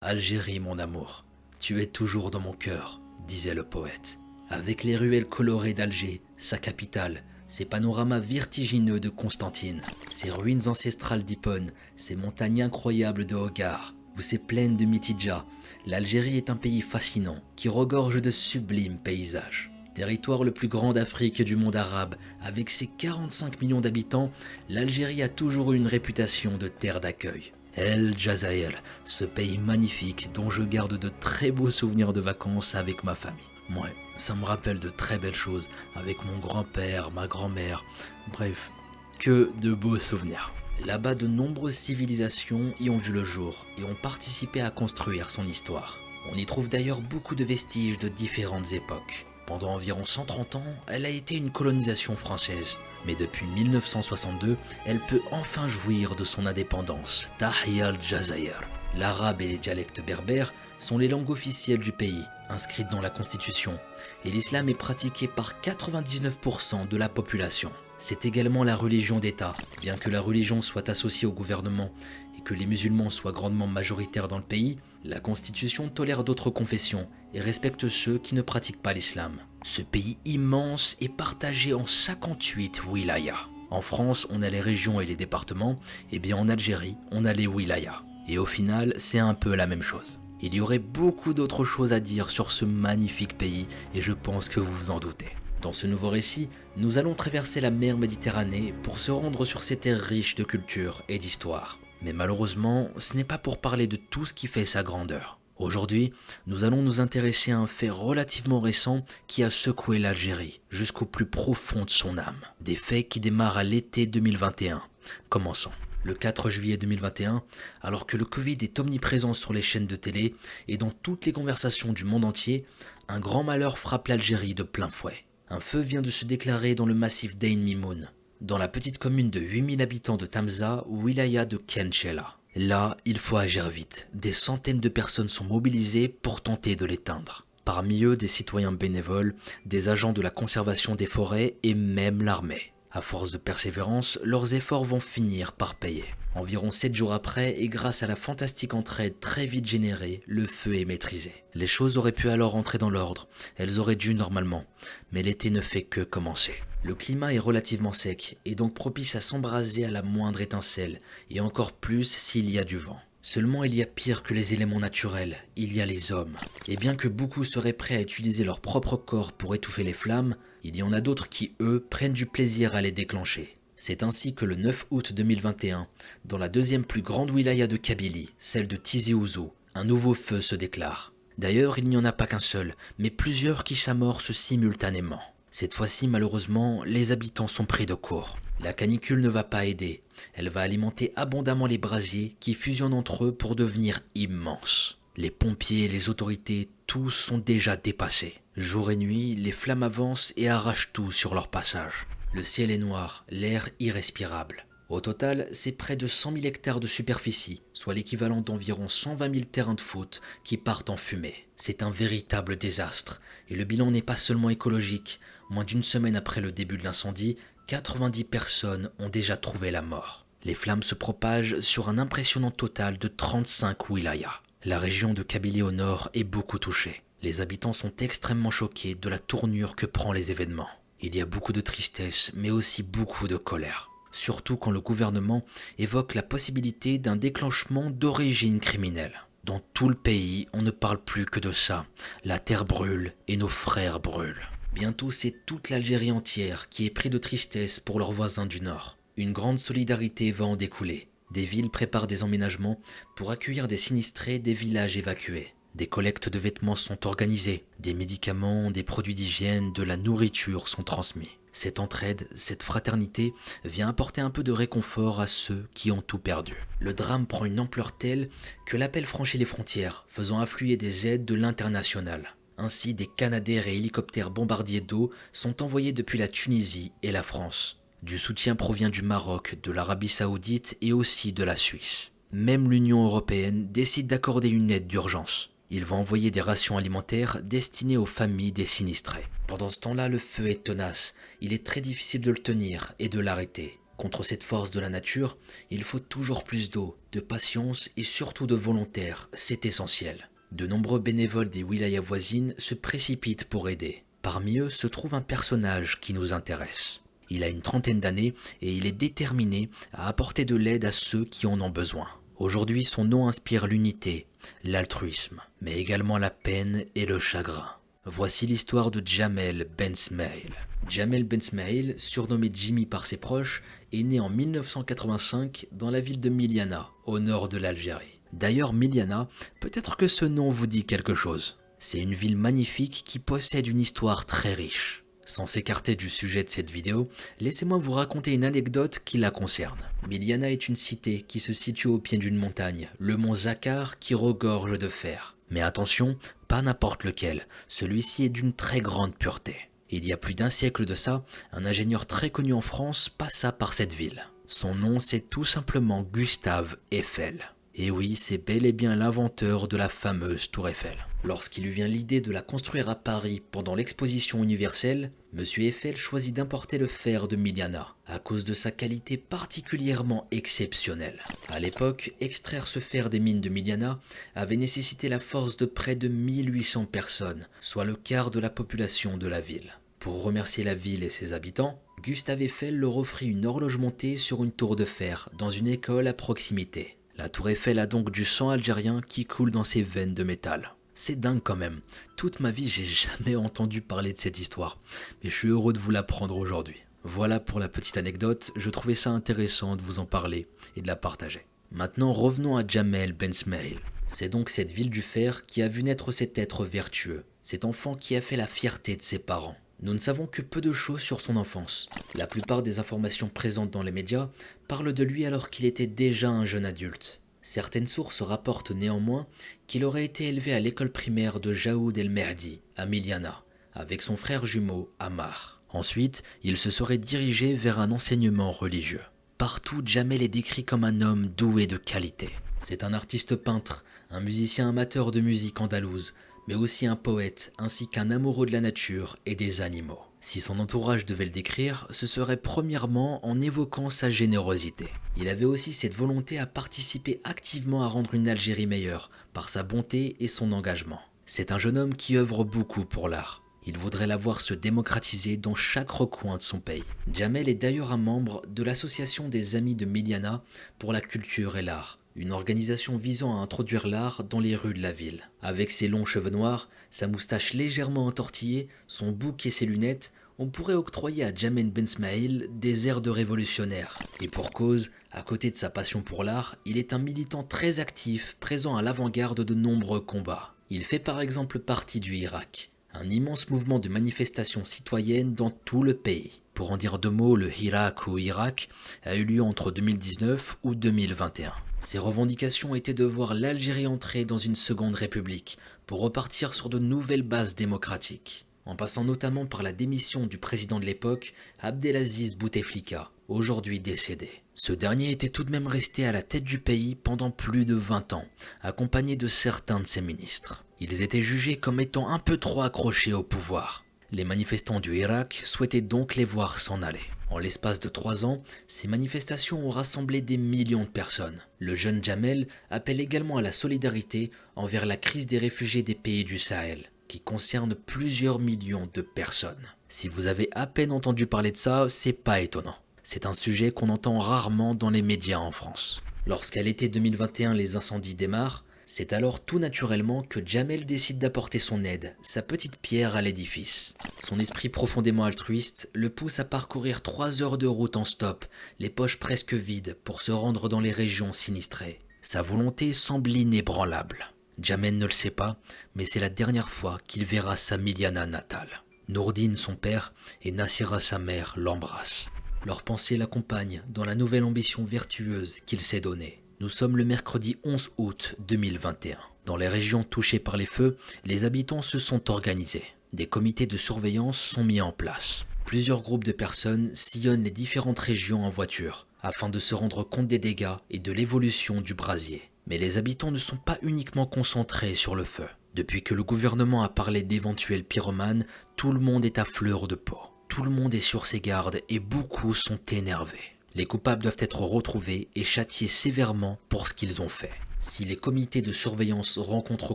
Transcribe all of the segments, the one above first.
Algérie, mon amour, tu es toujours dans mon cœur, disait le poète. Avec les ruelles colorées d'Alger, sa capitale, ses panoramas vertigineux de Constantine, ses ruines ancestrales d'Hippone, ses montagnes incroyables de Hogar, ou ses plaines de Mitidja, l'Algérie est un pays fascinant qui regorge de sublimes paysages. Territoire le plus grand d'Afrique et du monde arabe, avec ses 45 millions d'habitants, l'Algérie a toujours eu une réputation de terre d'accueil. El Jazair, ce pays magnifique dont je garde de très beaux souvenirs de vacances avec ma famille. Ouais, ça me rappelle de très belles choses avec mon grand-père, ma grand-mère, bref, que de beaux souvenirs. Là-bas, de nombreuses civilisations y ont vu le jour et ont participé à construire son histoire. On y trouve d'ailleurs beaucoup de vestiges de différentes époques. Pendant environ 130 ans, elle a été une colonisation française. Mais depuis 1962, elle peut enfin jouir de son indépendance. Tahia al-Jazair. L'arabe et les dialectes berbères sont les langues officielles du pays, inscrites dans la Constitution. Et l'islam est pratiqué par 99% de la population. C'est également la religion d'État. Bien que la religion soit associée au gouvernement et que les musulmans soient grandement majoritaires dans le pays, la Constitution tolère d'autres confessions et respecte ceux qui ne pratiquent pas l'islam. Ce pays immense est partagé en 58 wilayas. En France, on a les régions et les départements, et bien en Algérie, on a les wilayas. Et au final, c'est un peu la même chose. Il y aurait beaucoup d'autres choses à dire sur ce magnifique pays, et je pense que vous vous en doutez. Dans ce nouveau récit, nous allons traverser la mer Méditerranée pour se rendre sur ces terres riches de culture et d'histoire. Mais malheureusement, ce n'est pas pour parler de tout ce qui fait sa grandeur. Aujourd'hui, nous allons nous intéresser à un fait relativement récent qui a secoué l'Algérie jusqu'au plus profond de son âme. Des faits qui démarrent à l'été 2021. Commençons. Le 4 juillet 2021, alors que le Covid est omniprésent sur les chaînes de télé et dans toutes les conversations du monde entier, un grand malheur frappe l'Algérie de plein fouet. Un feu vient de se déclarer dans le massif d'Ain Mimoun, dans la petite commune de 8000 habitants de Tamza, wilaya de Kenchela. Là, il faut agir vite. Des centaines de personnes sont mobilisées pour tenter de l'éteindre. Parmi eux, des citoyens bénévoles, des agents de la conservation des forêts et même l'armée. À force de persévérance, leurs efforts vont finir par payer. Environ 7 jours après, et grâce à la fantastique entraide très vite générée, le feu est maîtrisé. Les choses auraient pu alors entrer dans l'ordre, elles auraient dû normalement, mais l'été ne fait que commencer. Le climat est relativement sec, et donc propice à s'embraser à la moindre étincelle, et encore plus s'il y a du vent. Seulement il y a pire que les éléments naturels, il y a les hommes. Et bien que beaucoup seraient prêts à utiliser leur propre corps pour étouffer les flammes, il y en a d'autres qui, eux, prennent du plaisir à les déclencher. C'est ainsi que le 9 août 2021, dans la deuxième plus grande wilaya de Kabylie, celle de Tizi Ouzou, un nouveau feu se déclare. D'ailleurs, il n'y en a pas qu'un seul, mais plusieurs qui s'amorcent simultanément. Cette fois-ci, malheureusement, les habitants sont pris de court. La canicule ne va pas aider. Elle va alimenter abondamment les brasiers qui fusionnent entre eux pour devenir immenses. Les pompiers et les autorités, tous sont déjà dépassés. Jour et nuit, les flammes avancent et arrachent tout sur leur passage. Le ciel est noir, l'air irrespirable. Au total, c'est près de 100 000 hectares de superficie, soit l'équivalent d'environ 120 000 terrains de foot qui partent en fumée. C'est un véritable désastre, et le bilan n'est pas seulement écologique. Moins d'une semaine après le début de l'incendie, 90 personnes ont déjà trouvé la mort. Les flammes se propagent sur un impressionnant total de 35 wilayas. La région de Kabylie au nord est beaucoup touchée. Les habitants sont extrêmement choqués de la tournure que prend les événements. Il y a beaucoup de tristesse, mais aussi beaucoup de colère. Surtout quand le gouvernement évoque la possibilité d'un déclenchement d'origine criminelle. Dans tout le pays, on ne parle plus que de ça. La terre brûle et nos frères brûlent. Bientôt, c'est toute l'Algérie entière qui est prise de tristesse pour leurs voisins du Nord. Une grande solidarité va en découler. Des villes préparent des emménagements pour accueillir des sinistrés des villages évacués. Des collectes de vêtements sont organisées. Des médicaments, des produits d'hygiène, de la nourriture sont transmis. Cette entraide, cette fraternité vient apporter un peu de réconfort à ceux qui ont tout perdu. Le drame prend une ampleur telle que l'appel franchit les frontières, faisant affluer des aides de l'international. Ainsi, des Canadair et hélicoptères bombardiers d'eau sont envoyés depuis la Tunisie et la France. Du soutien provient du Maroc, de l'Arabie Saoudite et aussi de la Suisse. Même l'Union européenne décide d'accorder une aide d'urgence. Ils vont envoyer des rations alimentaires destinées aux familles des sinistrés. Pendant ce temps-là, le feu est tenace. Il est très difficile de le tenir et de l'arrêter. Contre cette force de la nature, il faut toujours plus d'eau, de patience et surtout de volontaires, c'est essentiel. De nombreux bénévoles des wilayas voisines se précipitent pour aider. Parmi eux se trouve un personnage qui nous intéresse. Il a une trentaine d'années et il est déterminé à apporter de l'aide à ceux qui en ont besoin. Aujourd'hui, son nom inspire l'unité, l'altruisme, mais également la peine et le chagrin. Voici l'histoire de Jamel Ben Smail. Jamel Ben Smail, surnommé Jimmy par ses proches, est né en 1985 dans la ville de Miliana, au nord de l'Algérie. D'ailleurs, Miliana, peut-être que ce nom vous dit quelque chose. C'est une ville magnifique qui possède une histoire très riche. Sans s'écarter du sujet de cette vidéo, laissez-moi vous raconter une anecdote qui la concerne. Miliana est une cité qui se situe au pied d'une montagne, le mont Zakar qui regorge de fer. Mais attention, pas n'importe lequel, celui-ci est d'une très grande pureté. Il y a plus d'un siècle de ça, un ingénieur très connu en France passa par cette ville. Son nom c'est tout simplement Gustave Eiffel. Et oui, c'est bel et bien l'inventeur de la fameuse tour Eiffel. Lorsqu'il lui vient l'idée de la construire à Paris pendant l'exposition universelle, M. Eiffel choisit d'importer le fer de Miliana, à cause de sa qualité particulièrement exceptionnelle. À l'époque, extraire ce fer des mines de Miliana avait nécessité la force de près de 1800 personnes, soit le quart de la population de la ville. Pour remercier la ville et ses habitants, Gustave Eiffel leur offrit une horloge montée sur une tour de fer dans une école à proximité. La tour Eiffel a donc du sang algérien qui coule dans ses veines de métal. C'est dingue quand même. Toute ma vie, j'ai jamais entendu parler de cette histoire. Mais je suis heureux de vous l'apprendre aujourd'hui. Voilà pour la petite anecdote, je trouvais ça intéressant de vous en parler et de la partager. Maintenant, revenons à Jamel Ben Smail. C'est donc cette ville du fer qui a vu naître cet être vertueux, cet enfant qui a fait la fierté de ses parents. Nous ne savons que peu de choses sur son enfance. La plupart des informations présentes dans les médias parlent de lui alors qu'il était déjà un jeune adulte. Certaines sources rapportent néanmoins qu'il aurait été élevé à l'école primaire de Jaoud El Merdi, à Miliana, avec son frère jumeau, Ammar. Ensuite, il se serait dirigé vers un enseignement religieux. Partout, Jamel est décrit comme un homme doué de qualité. C'est un artiste peintre, un musicien amateur de musique andalouse, mais aussi un poète ainsi qu'un amoureux de la nature et des animaux. Si son entourage devait le décrire, ce serait premièrement en évoquant sa générosité. Il avait aussi cette volonté à participer activement à rendre une Algérie meilleure, par sa bonté et son engagement. C'est un jeune homme qui œuvre beaucoup pour l'art. Il voudrait la voir se démocratiser dans chaque recoin de son pays. Jamel est d'ailleurs un membre de l'association des Amis de Miliana pour la culture et l'art, une organisation visant à introduire l'art dans les rues de la ville. Avec ses longs cheveux noirs, sa moustache légèrement entortillée, son bouc et ses lunettes, on pourrait octroyer à Jamel Ben Smail des airs de révolutionnaire. Et pour cause, à côté de sa passion pour l'art, il est un militant très actif, présent à l'avant-garde de nombreux combats. Il fait par exemple partie du Hirak, un immense mouvement de manifestations citoyennes dans tout le pays. Pour en dire deux mots, le Hirak ou Irak a eu lieu entre 2019 ou 2021. Ses revendications étaient de voir l'Algérie entrer dans une seconde république pour repartir sur de nouvelles bases démocratiques, en passant notamment par la démission du président de l'époque, Abdelaziz Bouteflika, aujourd'hui décédé. Ce dernier était tout de même resté à la tête du pays pendant plus de 20 ans, accompagné de certains de ses ministres. Ils étaient jugés comme étant un peu trop accrochés au pouvoir. Les manifestants du Hirak souhaitaient donc les voir s'en aller. En l'espace de 3 ans, ces manifestations ont rassemblé des millions de personnes. Le jeune Jamel appelle également à la solidarité envers la crise des réfugiés des pays du Sahel, qui concerne plusieurs millions de personnes. Si vous avez à peine entendu parler de ça, c'est pas étonnant. C'est un sujet qu'on entend rarement dans les médias en France. Lorsqu'à l'été 2021 les incendies démarrent, c'est alors tout naturellement que Jamel décide d'apporter son aide, sa petite pierre à l'édifice. Son esprit profondément altruiste le pousse à parcourir 3 heures de route en stop, les poches presque vides pour se rendre dans les régions sinistrées. Sa volonté semble inébranlable. Jamel ne le sait pas, mais c'est la dernière fois qu'il verra sa Miliana natale. Nourdine, son père, et Nassira, sa mère, l'embrassent. Leurs pensées l'accompagnent dans la nouvelle ambition vertueuse qu'il s'est donnée. Nous sommes le mercredi 11 août 2021. Dans les régions touchées par les feux, les habitants se sont organisés. Des comités de surveillance sont mis en place. Plusieurs groupes de personnes sillonnent les différentes régions en voiture, afin de se rendre compte des dégâts et de l'évolution du brasier. Mais les habitants ne sont pas uniquement concentrés sur le feu. Depuis que le gouvernement a parlé d'éventuels pyromanes, tout le monde est à fleur de peau. Tout le monde est sur ses gardes et beaucoup sont énervés. Les coupables doivent être retrouvés et châtiés sévèrement pour ce qu'ils ont fait. Si les comités de surveillance rencontrent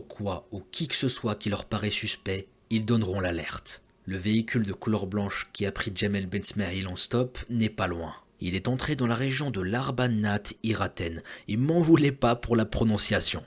quoi ou qui que ce soit qui leur paraît suspect, ils donneront l'alerte. Le véhicule de couleur blanche qui a pris Jamel Ben Smail en stop n'est pas loin. Il est entré dans la région de l'Arbanat Iraten. Et m'en voulez pas pour la prononciation.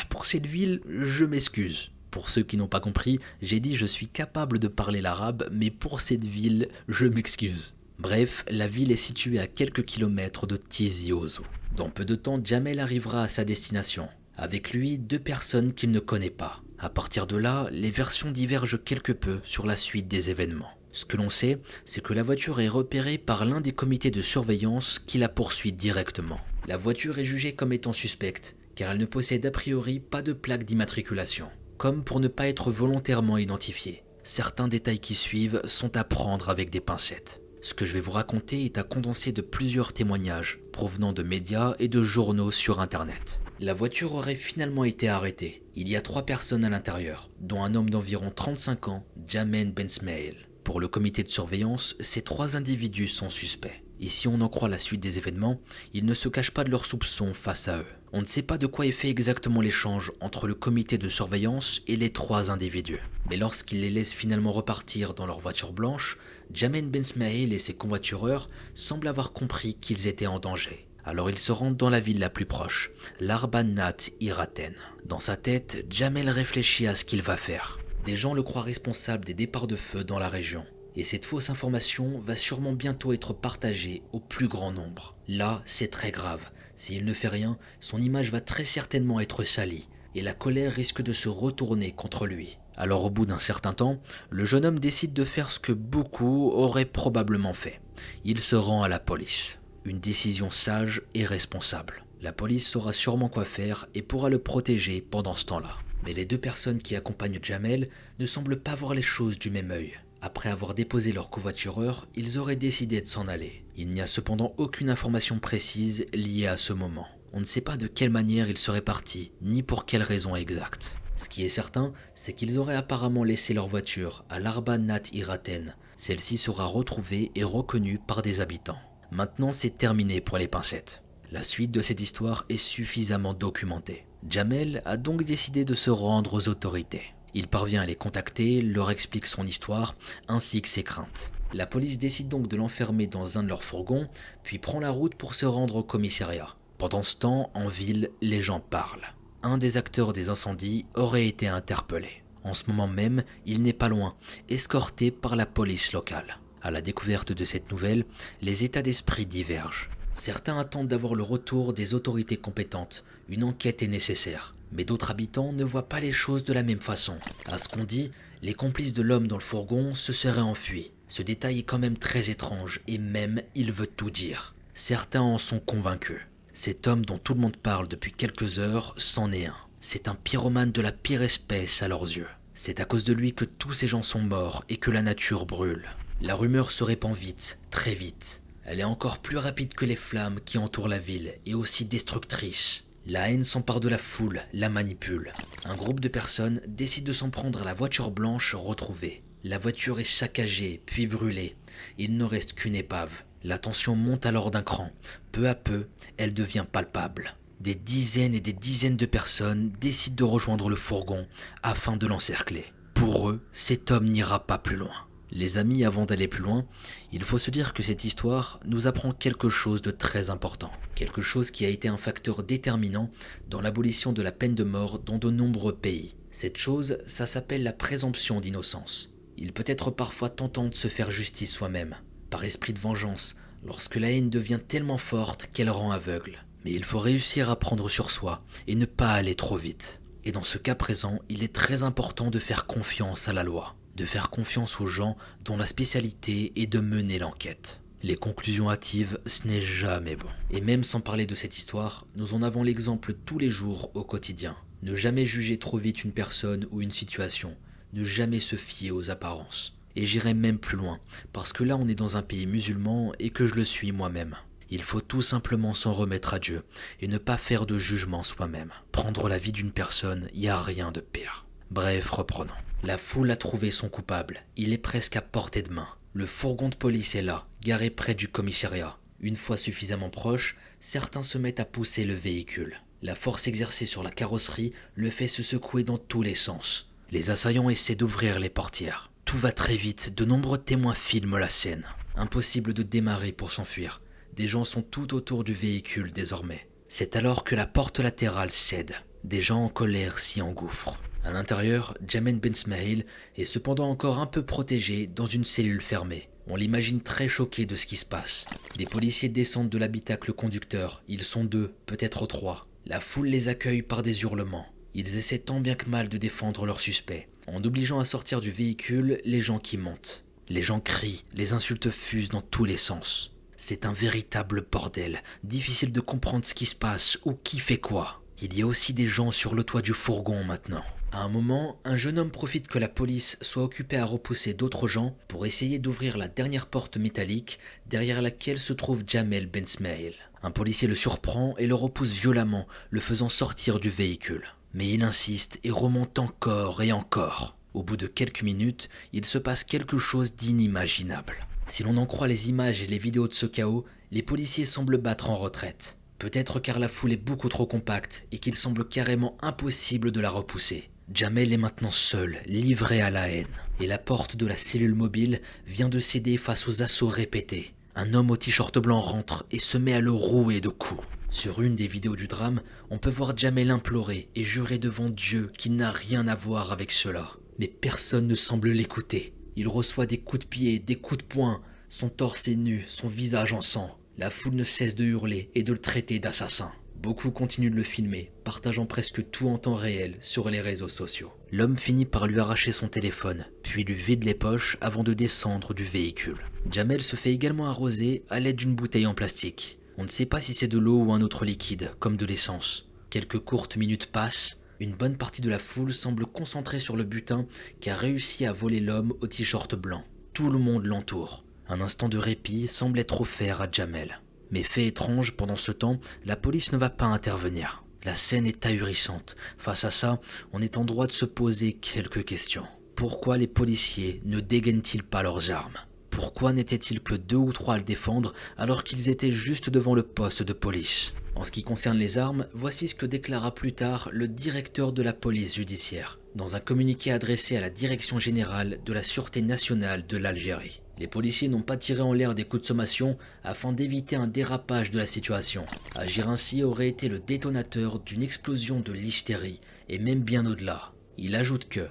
Pour cette ville, je m'excuse. Pour ceux qui n'ont pas compris, j'ai dit je suis capable de parler l'arabe, mais pour cette ville, je m'excuse. Bref, la ville est située à quelques kilomètres de Tizi Ouzou. Dans peu de temps, Jamel arrivera à sa destination. Avec lui, 2 personnes qu'il ne connaît pas. À partir de là, les versions divergent quelque peu sur la suite des événements. Ce que l'on sait, c'est que la voiture est repérée par l'un des comités de surveillance qui la poursuit directement. La voiture est jugée comme étant suspecte, car elle ne possède a priori pas de plaque d'immatriculation, comme pour ne pas être volontairement identifiée. Certains détails qui suivent sont à prendre avec des pincettes. Ce que je vais vous raconter est un condensé de plusieurs témoignages provenant de médias et de journaux sur Internet. La voiture aurait finalement été arrêtée. Il y a 3 personnes à l'intérieur, dont un homme d'environ 35 ans, Jamel Ben Smail. Pour le comité de surveillance, ces 3 individus sont suspects. Et si on en croit la suite des événements, ils ne se cachent pas de leurs soupçons face à eux. On ne sait pas de quoi est fait exactement l'échange entre le comité de surveillance et les 3 individus. Mais lorsqu'ils les laissent finalement repartir dans leur voiture blanche, Jamel Ben Smail et ses convoitureurs semblent avoir compris qu'ils étaient en danger. Alors ils se rendent dans la ville la plus proche, l'Arbanat Iraten. Dans sa tête, Jamel réfléchit à ce qu'il va faire. Des gens le croient responsable des départs de feu dans la région. Et cette fausse information va sûrement bientôt être partagée au plus grand nombre. Là, c'est très grave. S'il ne fait rien, son image va très certainement être salie, et la colère risque de se retourner contre lui. Alors au bout d'un certain temps, le jeune homme décide de faire ce que beaucoup auraient probablement fait. Il se rend à la police. Une décision sage et responsable. La police saura sûrement quoi faire et pourra le protéger pendant ce temps-là. Mais les 2 personnes qui accompagnent Jamel ne semblent pas voir les choses du même œil. Après avoir déposé leur covoitureur, ils auraient décidé de s'en aller. Il n'y a cependant aucune information précise liée à ce moment. On ne sait pas de quelle manière ils seraient partis, ni pour quelle raison exacte. Ce qui est certain, c'est qu'ils auraient apparemment laissé leur voiture à l'Arbanat Iraten. Celle-ci sera retrouvée et reconnue par des habitants. Maintenant, c'est terminé pour les pincettes. La suite de cette histoire est suffisamment documentée. Jamel a donc décidé de se rendre aux autorités. Il parvient à les contacter, leur explique son histoire, ainsi que ses craintes. La police décide donc de l'enfermer dans un de leurs fourgons, puis prend la route pour se rendre au commissariat. Pendant ce temps, en ville, les gens parlent. Un des acteurs des incendies aurait été interpellé. En ce moment même, il n'est pas loin, escorté par la police locale. À la découverte de cette nouvelle, les états d'esprit divergent. Certains attendent d'avoir le retour des autorités compétentes, une enquête est nécessaire. Mais d'autres habitants ne voient pas les choses de la même façon. À ce qu'on dit, les complices de l'homme dans le fourgon se seraient enfuis. Ce détail est quand même très étrange et même il veut tout dire. Certains en sont convaincus. Cet homme dont tout le monde parle depuis quelques heures, c'en est un. C'est un pyromane de la pire espèce à leurs yeux. C'est à cause de lui que tous ces gens sont morts et que la nature brûle. La rumeur se répand vite, très vite. Elle est encore plus rapide que les flammes qui entourent la ville et aussi destructrice. La haine s'empare de la foule, la manipule. Un groupe de personnes décide de s'en prendre à la voiture blanche retrouvée. La voiture est saccagée, puis brûlée. Il ne reste qu'une épave. La tension monte alors d'un cran. Peu à peu, elle devient palpable. Des dizaines et des dizaines de personnes décident de rejoindre le fourgon afin de l'encercler. Pour eux, cet homme n'ira pas plus loin. Les amis, avant d'aller plus loin, il faut se dire que cette histoire nous apprend quelque chose de très important. Quelque chose qui a été un facteur déterminant dans l'abolition de la peine de mort dans de nombreux pays. Cette chose, ça s'appelle la présomption d'innocence. Il peut être parfois tentant de se faire justice soi-même, par esprit de vengeance, lorsque la haine devient tellement forte qu'elle rend aveugle. Mais il faut réussir à prendre sur soi et ne pas aller trop vite. Et dans ce cas présent, il est très important de faire confiance à la loi. De faire confiance aux gens dont la spécialité est de mener l'enquête. Les conclusions hâtives, ce n'est jamais bon. Et même sans parler de cette histoire, nous en avons l'exemple tous les jours au quotidien. Ne jamais juger trop vite une personne ou une situation. Ne jamais se fier aux apparences. Et j'irai même plus loin, parce que là on est dans un pays musulman et que je le suis moi-même. Il faut tout simplement s'en remettre à Dieu et ne pas faire de jugement soi-même. Prendre la vie d'une personne, il n'y a rien de pire. Bref, reprenons. La foule a trouvé son coupable. Il est presque à portée de main. Le fourgon de police est là, garé près du commissariat. Une fois suffisamment proche, certains se mettent à pousser le véhicule. La force exercée sur la carrosserie le fait se secouer dans tous les sens. Les assaillants essaient d'ouvrir les portières. Tout va très vite, de nombreux témoins filment la scène. Impossible de démarrer pour s'enfuir. Des gens sont tout autour du véhicule désormais. C'est alors que la porte latérale cède. Des gens en colère s'y engouffrent. À l'intérieur, Jamel Bensmaïl est cependant encore un peu protégé dans une cellule fermée. On l'imagine très choqué de ce qui se passe. Des policiers descendent de l'habitacle conducteur. Ils sont 2, peut-être 3. La foule les accueille par des hurlements. Ils essaient tant bien que mal de défendre leurs suspects, en obligeant à sortir du véhicule les gens qui montent. Les gens crient, les insultes fusent dans tous les sens. C'est un véritable bordel, difficile de comprendre ce qui se passe ou qui fait quoi. Il y a aussi des gens sur le toit du fourgon maintenant. À un moment, un jeune homme profite que la police soit occupée à repousser d'autres gens pour essayer d'ouvrir la dernière porte métallique derrière laquelle se trouve Jamel Bensmaïl. Un policier le surprend et le repousse violemment, le faisant sortir du véhicule. Mais il insiste et remonte encore et encore. Au bout de quelques minutes, il se passe quelque chose d'inimaginable. Si l'on en croit les images et les vidéos de ce chaos, les policiers semblent battre en retraite. Peut-être car la foule est beaucoup trop compacte et qu'il semble carrément impossible de la repousser. Jamel est maintenant seul, livré à la haine. Et la porte de la cellule mobile vient de céder face aux assauts répétés. Un homme au t-shirt blanc rentre et se met à le rouer de coups. Sur une des vidéos du drame, on peut voir Jamel implorer et jurer devant Dieu qu'il n'a rien à voir avec cela. Mais personne ne semble l'écouter. Il reçoit des coups de pied, des coups de poing, son torse est nu, son visage en sang. La foule ne cesse de hurler et de le traiter d'assassin. Beaucoup continuent de le filmer, partageant presque tout en temps réel sur les réseaux sociaux. L'homme finit par lui arracher son téléphone, puis lui vide les poches avant de descendre du véhicule. Jamel se fait également arroser à l'aide d'une bouteille en plastique. On ne sait pas si c'est de l'eau ou un autre liquide, comme de l'essence. Quelques courtes minutes passent, une bonne partie de la foule semble concentrée sur le butin qui a réussi à voler l'homme au t-shirt blanc. Tout le monde l'entoure. Un instant de répit semble être offert à Jamel. Mais fait étrange, pendant ce temps, la police ne va pas intervenir. La scène est ahurissante. Face à ça, on est en droit de se poser quelques questions. Pourquoi les policiers ne dégainent-ils pas leurs armes ? Pourquoi n'étaient-ils que 2 ou 3 à le défendre alors qu'ils étaient juste devant le poste de police ? En ce qui concerne les armes, voici ce que déclara plus tard le directeur de la police judiciaire, dans un communiqué adressé à la Direction générale de la Sûreté nationale de l'Algérie. Les policiers n'ont pas tiré en l'air des coups de sommation afin d'éviter un dérapage de la situation. Agir ainsi aurait été le détonateur d'une explosion de l'hystérie, et même bien au-delà. Il ajoute que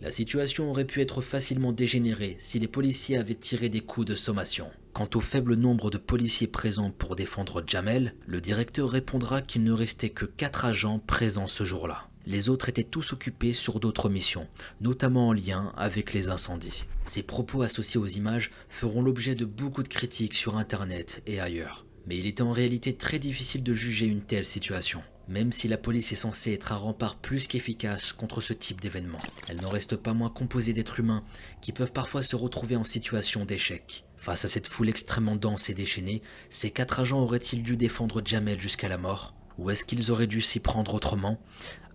la situation aurait pu être facilement dégénérée si les policiers avaient tiré des coups de sommation. Quant au faible nombre de policiers présents pour défendre Jamel, le directeur répondra qu'il ne restait que 4 agents présents ce jour-là. Les autres étaient tous occupés sur d'autres missions, notamment en lien avec les incendies. Ces propos associés aux images feront l'objet de beaucoup de critiques sur internet et ailleurs. Mais il était en réalité très difficile de juger une telle situation. Même si la police est censée être un rempart plus qu'efficace contre ce type d'événement, elle n'en reste pas moins composée d'êtres humains qui peuvent parfois se retrouver en situation d'échec. Face à cette foule extrêmement dense et déchaînée, ces 4 agents auraient-ils dû défendre Jamel jusqu'à la mort? Ou est-ce qu'ils auraient dû s'y prendre autrement?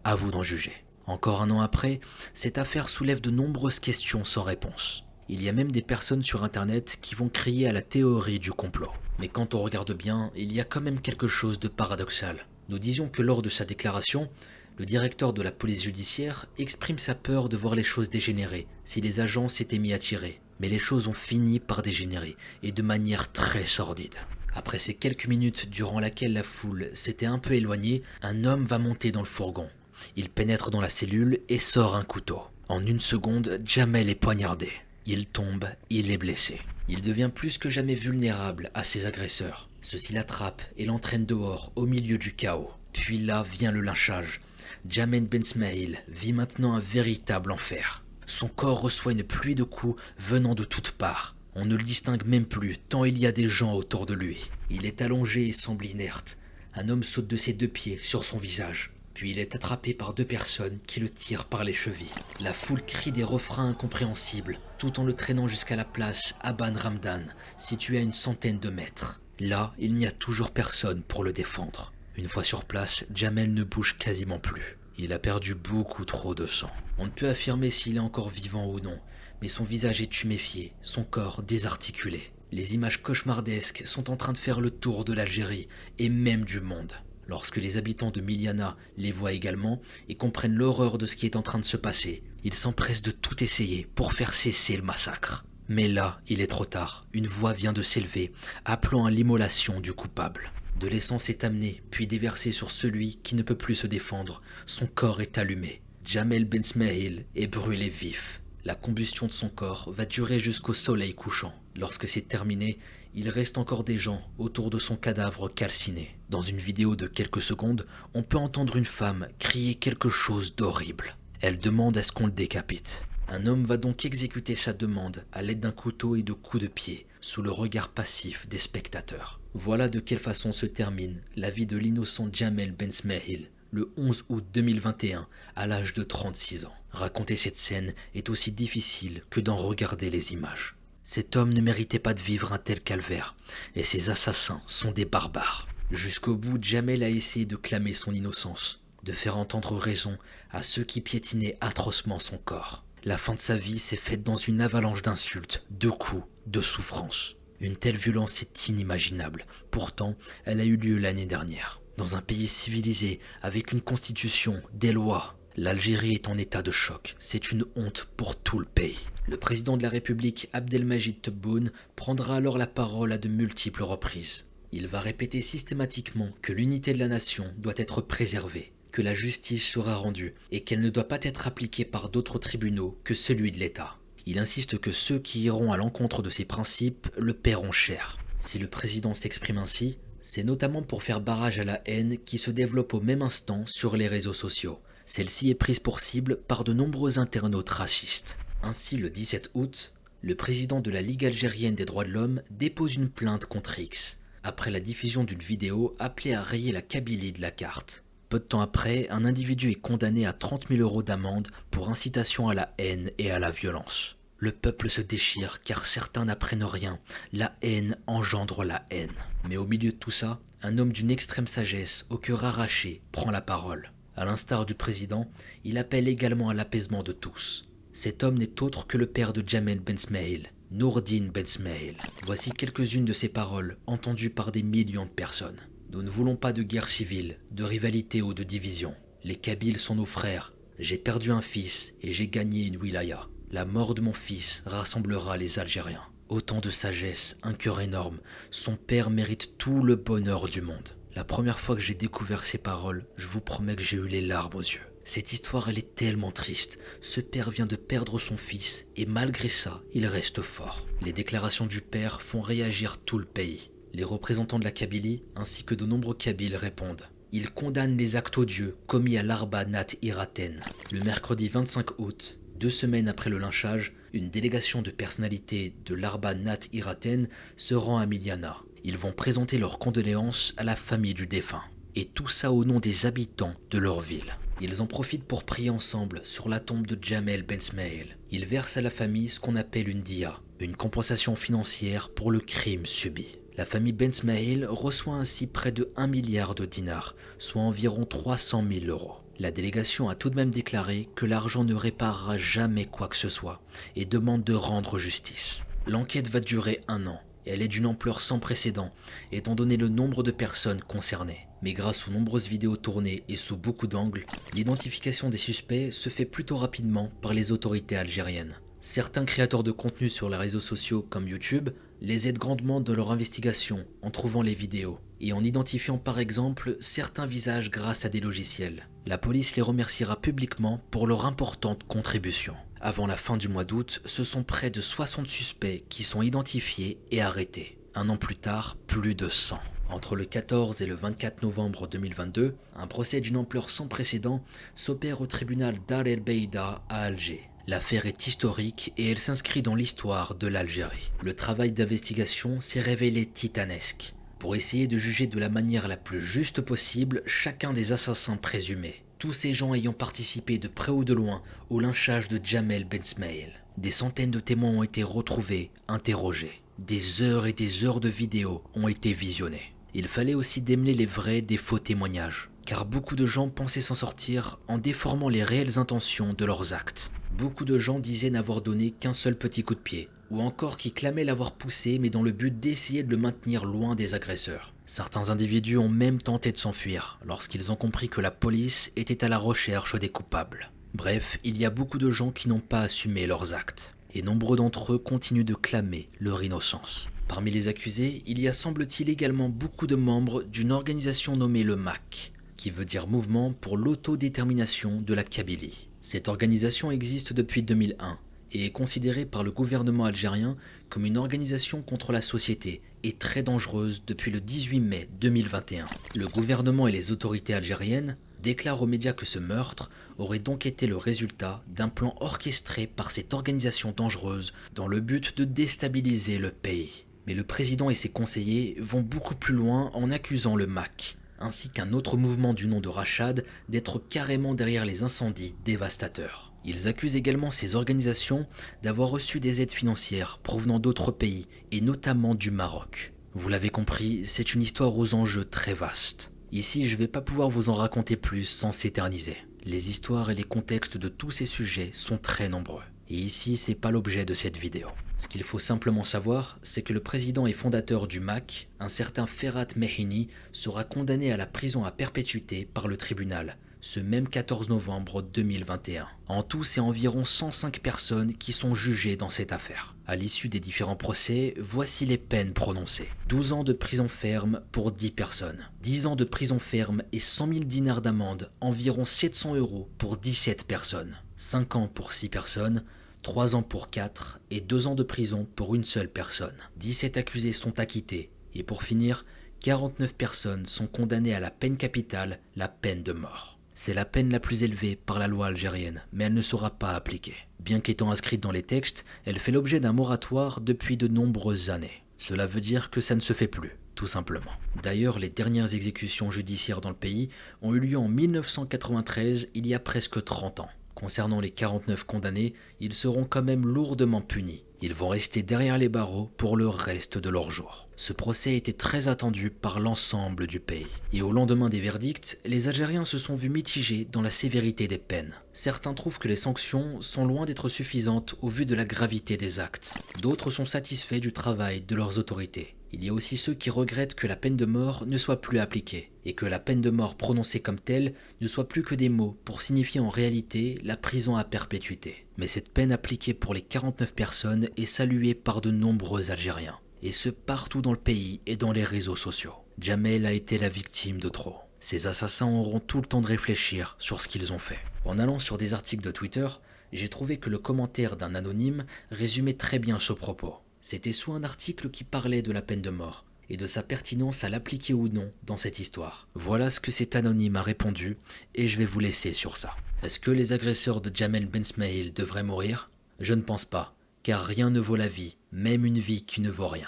À vous d'en juger. Encore un an après, cette affaire soulève de nombreuses questions sans réponse. Il y a même des personnes sur internet qui vont crier à la théorie du complot. Mais quand on regarde bien, il y a quand même quelque chose de paradoxal. Nous disions que lors de sa déclaration, le directeur de la police judiciaire exprime sa peur de voir les choses dégénérer si les agents s'étaient mis à tirer. Mais les choses ont fini par dégénérer, et de manière très sordide. Après ces quelques minutes durant lesquelles la foule s'était un peu éloignée, un homme va monter dans le fourgon. Il pénètre dans la cellule et sort un couteau. En 1 seconde, Jamel est poignardé. Il tombe, il est blessé. Il devient plus que jamais vulnérable à ses agresseurs. Ceux-ci l'attrapent et l'entraînent dehors, au milieu du chaos. Puis là vient le lynchage. Jamel Bensmaïl vit maintenant un véritable enfer. Son corps reçoit une pluie de coups venant de toutes parts. On ne le distingue même plus, tant il y a des gens autour de lui. Il est allongé et semble inerte. Un homme saute de ses 2 pieds sur son visage. Puis il est attrapé par 2 personnes qui le tirent par les chevilles. La foule crie des refrains incompréhensibles, tout en le traînant jusqu'à la place Aban Ramdan, située à une centaine de mètres. Là, il n'y a toujours personne pour le défendre. Une fois sur place, Jamel ne bouge quasiment plus. Il a perdu beaucoup trop de sang. On ne peut affirmer s'il est encore vivant ou non, mais son visage est tuméfié, son corps désarticulé. Les images cauchemardesques sont en train de faire le tour de l'Algérie et même du monde. Lorsque les habitants de Miliana les voient également et comprennent l'horreur de ce qui est en train de se passer, ils s'empressent de tout essayer pour faire cesser le massacre. Mais là, il est trop tard. Une voix vient de s'élever, appelant à l'immolation du coupable. De l'essence est amenée, puis déversée sur celui qui ne peut plus se défendre. Son corps est allumé. Djamel Ben Smail est brûlé vif. La combustion de son corps va durer jusqu'au soleil couchant. Lorsque c'est terminé, il reste encore des gens autour de son cadavre calciné. Dans une vidéo de quelques secondes, on peut entendre une femme crier quelque chose d'horrible. Elle demande à ce qu'on le décapite. Un homme va donc exécuter sa demande à l'aide d'un couteau et de coups de pied, sous le regard passif des spectateurs. Voilà de quelle façon se termine la vie de l'innocent Djamel Ben Smail, le 11 août 2021, à l'âge de 36 ans. Raconter cette scène est aussi difficile que d'en regarder les images. Cet homme ne méritait pas de vivre un tel calvaire, et ses assassins sont des barbares. Jusqu'au bout, Djamel a essayé de clamer son innocence, de faire entendre raison à ceux qui piétinaient atrocement son corps. La fin de sa vie s'est faite dans une avalanche d'insultes, de coups, de souffrances. Une telle violence est inimaginable. Pourtant, elle a eu lieu l'année dernière. Dans un pays civilisé, avec une constitution, des lois, l'Algérie est en état de choc. C'est une honte pour tout le pays. Le président de la République, Abdelmajid Tebboune, prendra alors la parole à de multiples reprises. Il va répéter systématiquement que l'unité de la nation doit être préservée, que la justice sera rendue et qu'elle ne doit pas être appliquée par d'autres tribunaux que celui de l'État. Il insiste que ceux qui iront à l'encontre de ces principes le paieront cher. Si le président s'exprime ainsi, c'est notamment pour faire barrage à la haine qui se développe au même instant sur les réseaux sociaux. Celle-ci est prise pour cible par de nombreux internautes racistes. Ainsi, le 17 août, le président de la Ligue algérienne des droits de l'homme dépose une plainte contre X, après la diffusion d'une vidéo appelée à rayer la Kabylie de la carte. Peu de temps après, un individu est condamné à 30 000 € d'amende pour incitation à la haine et à la violence. Le peuple se déchire car certains n'apprennent rien. La haine engendre la haine. Mais au milieu de tout ça, un homme d'une extrême sagesse, au cœur arraché, prend la parole. À l'instar du président, il appelle également à l'apaisement de tous. Cet homme n'est autre que le père de Djamel Ben Smail, Nourdine Ben Smail. Voici quelques-unes de ses paroles, entendues par des millions de personnes. Nous ne voulons pas de guerre civile, de rivalité ou de division. Les Kabyles sont nos frères. J'ai perdu un fils et j'ai gagné une wilaya. La mort de mon fils rassemblera les Algériens. Autant de sagesse, un cœur énorme. Son père mérite tout le bonheur du monde. La première fois que j'ai découvert ces paroles, je vous promets que j'ai eu les larmes aux yeux. Cette histoire, elle est tellement triste. Ce père vient de perdre son fils et malgré ça, il reste fort. Les déclarations du père font réagir tout le pays. Les représentants de la Kabylie ainsi que de nombreux Kabyles répondent. Ils condamnent les actes odieux commis à l'Arba Nat Iraten. Le mercredi 25 août, 2 semaines après le lynchage, une délégation de personnalités de l'Arba Nat Iraten se rend à Miliana. Ils vont présenter leurs condoléances à la famille du défunt. Et tout ça au nom des habitants de leur ville. Ils en profitent pour prier ensemble sur la tombe de Djamel Ben Smail. Ils versent à la famille ce qu'on appelle une dia, une compensation financière pour le crime subi. La famille Ben Smail reçoit ainsi près de 1 milliard de dinars, soit environ 300 000 €. La délégation a tout de même déclaré que l'argent ne réparera jamais quoi que ce soit et demande de rendre justice. L'enquête va durer 1 an. Elle est d'une ampleur sans précédent, étant donné le nombre de personnes concernées. Mais grâce aux nombreuses vidéos tournées et sous beaucoup d'angles, l'identification des suspects se fait plutôt rapidement par les autorités algériennes. Certains créateurs de contenu sur les réseaux sociaux comme YouTube les aident grandement dans leur investigation en trouvant les vidéos et en identifiant par exemple certains visages grâce à des logiciels. La police les remerciera publiquement pour leur importante contribution. Avant la fin du mois d'août, ce sont près de 60 suspects qui sont identifiés et arrêtés. 1 an plus tard, plus de 100. Entre le 14 et le 24 novembre 2022, un procès d'une ampleur sans précédent s'opère au tribunal Dar el Beida à Alger. L'affaire est historique et elle s'inscrit dans l'histoire de l'Algérie. Le travail d'investigation s'est révélé titanesque pour essayer de juger de la manière la plus juste possible chacun des assassins présumés. Tous ces gens ayant participé de près ou de loin au lynchage de Djamel Ben Smail. Des centaines de témoins ont été retrouvés, interrogés. Des heures et des heures de vidéos ont été visionnées. Il fallait aussi démêler les vrais des faux témoignages. car beaucoup de gens pensaient s'en sortir en déformant les réelles intentions de leurs actes. Beaucoup de gens disaient n'avoir donné qu'un seul petit coup de pied, ou encore qui clamaient l'avoir poussé mais dans le but d'essayer de le maintenir loin des agresseurs. Certains individus ont même tenté de s'enfuir lorsqu'ils ont compris que la police était à la recherche des coupables. Bref, il y a beaucoup de gens qui n'ont pas assumé leurs actes, et nombreux d'entre eux continuent de clamer leur innocence. Parmi les accusés, il y a semble-t-il également beaucoup de membres d'une organisation nommée le MAC, qui veut dire Mouvement pour l'autodétermination de la Kabylie. Cette organisation existe depuis 2001 et est considérée par le gouvernement algérien comme une organisation contre la société et très dangereuse depuis le 18 mai 2021. Le gouvernement et les autorités algériennes déclarent aux médias que ce meurtre aurait donc été le résultat d'un plan orchestré par cette organisation dangereuse dans le but de déstabiliser le pays. Mais le président et ses conseillers vont beaucoup plus loin en accusant le MAC, ainsi qu'un autre mouvement du nom de Rachad d'être carrément derrière les incendies dévastateurs. Ils accusent également ces organisations d'avoir reçu des aides financières provenant d'autres pays, et notamment du Maroc. Vous l'avez compris, c'est une histoire aux enjeux très vastes. Ici, je ne vais pas pouvoir vous en raconter plus sans s'éterniser. Les histoires et les contextes de tous ces sujets sont très nombreux. Et ici, c'est pas l'objet de cette vidéo. Ce qu'il faut simplement savoir, c'est que le président et fondateur du MAC, un certain Ferhat Mehini, sera condamné à la prison à perpétuité par le tribunal, ce même 14 novembre 2021. En tout, c'est environ 105 personnes qui sont jugées dans cette affaire. À l'issue des différents procès, voici les peines prononcées. 12 ans de prison ferme pour 10 personnes. 10 ans de prison ferme et 100 000 dinars d'amende, environ 700 € pour 17 personnes. 5 ans pour 6 personnes, 3 ans pour 4 et 2 ans de prison pour une seule personne. 17 accusés sont acquittés et pour finir, 49 personnes sont condamnées à la peine capitale, la peine de mort. C'est la peine la plus élevée par la loi algérienne, mais elle ne sera pas appliquée. Bien qu'étant inscrite dans les textes, elle fait l'objet d'un moratoire depuis de nombreuses années. Cela veut dire que ça ne se fait plus, tout simplement. D'ailleurs, les dernières exécutions judiciaires dans le pays ont eu lieu en 1993, il y a presque 30 ans. Concernant les 49 condamnés, ils seront quand même lourdement punis. Ils vont rester derrière les barreaux pour le reste de leur jour. Ce procès était très attendu par l'ensemble du pays. Et au lendemain des verdicts, les Algériens se sont vus mitigés dans la sévérité des peines. Certains trouvent que les sanctions sont loin d'être suffisantes au vu de la gravité des actes. D'autres sont satisfaits du travail de leurs autorités. Il y a aussi ceux qui regrettent que la peine de mort ne soit plus appliquée et que la peine de mort prononcée comme telle ne soit plus que des mots pour signifier en réalité la prison à perpétuité. Mais cette peine appliquée pour les 49 personnes est saluée par de nombreux Algériens, et ce partout dans le pays et dans les réseaux sociaux. Djamel a été la victime de trop. Ces assassins auront tout le temps de réfléchir sur ce qu'ils ont fait. En allant sur des articles de Twitter, j'ai trouvé que le commentaire d'un anonyme résumait très bien ce propos. C'était soit un article qui parlait de la peine de mort et de sa pertinence à l'appliquer ou non dans cette histoire. Voilà ce que cet anonyme a répondu et je vais vous laisser sur ça. Est-ce que les agresseurs de Djamel Ben Smaïl devraient mourir? Je ne pense pas, car rien ne vaut la vie, même une vie qui ne vaut rien.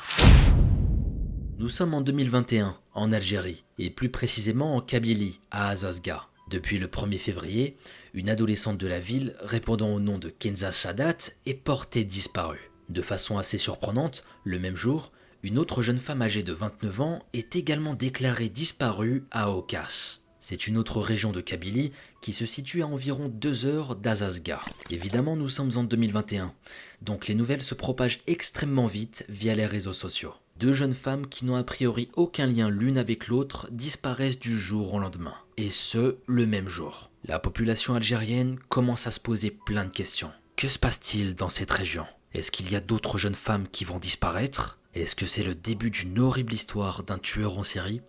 Nous sommes en 2021, en Algérie, et plus précisément en Kabylie, à Azazga. Depuis le 1er février, une adolescente de la ville, répondant au nom de Kenza Sadat, est portée disparue. De façon assez surprenante, le même jour, une autre jeune femme âgée de 29 ans est également déclarée disparue à Okas. C'est une autre région de Kabylie qui se situe à environ 2 heures d'Azazga. Évidemment, nous sommes en 2021, donc les nouvelles se propagent extrêmement vite via les réseaux sociaux. 2 jeunes femmes qui n'ont a priori aucun lien l'une avec l'autre disparaissent du jour au lendemain. Et ce, le même jour. La population algérienne commence à se poser plein de questions. Que se passe-t-il dans cette région ? Est-ce qu'il y a d'autres jeunes femmes qui vont disparaître ? Est-ce que c'est le début d'une horrible histoire d'un tueur en série ?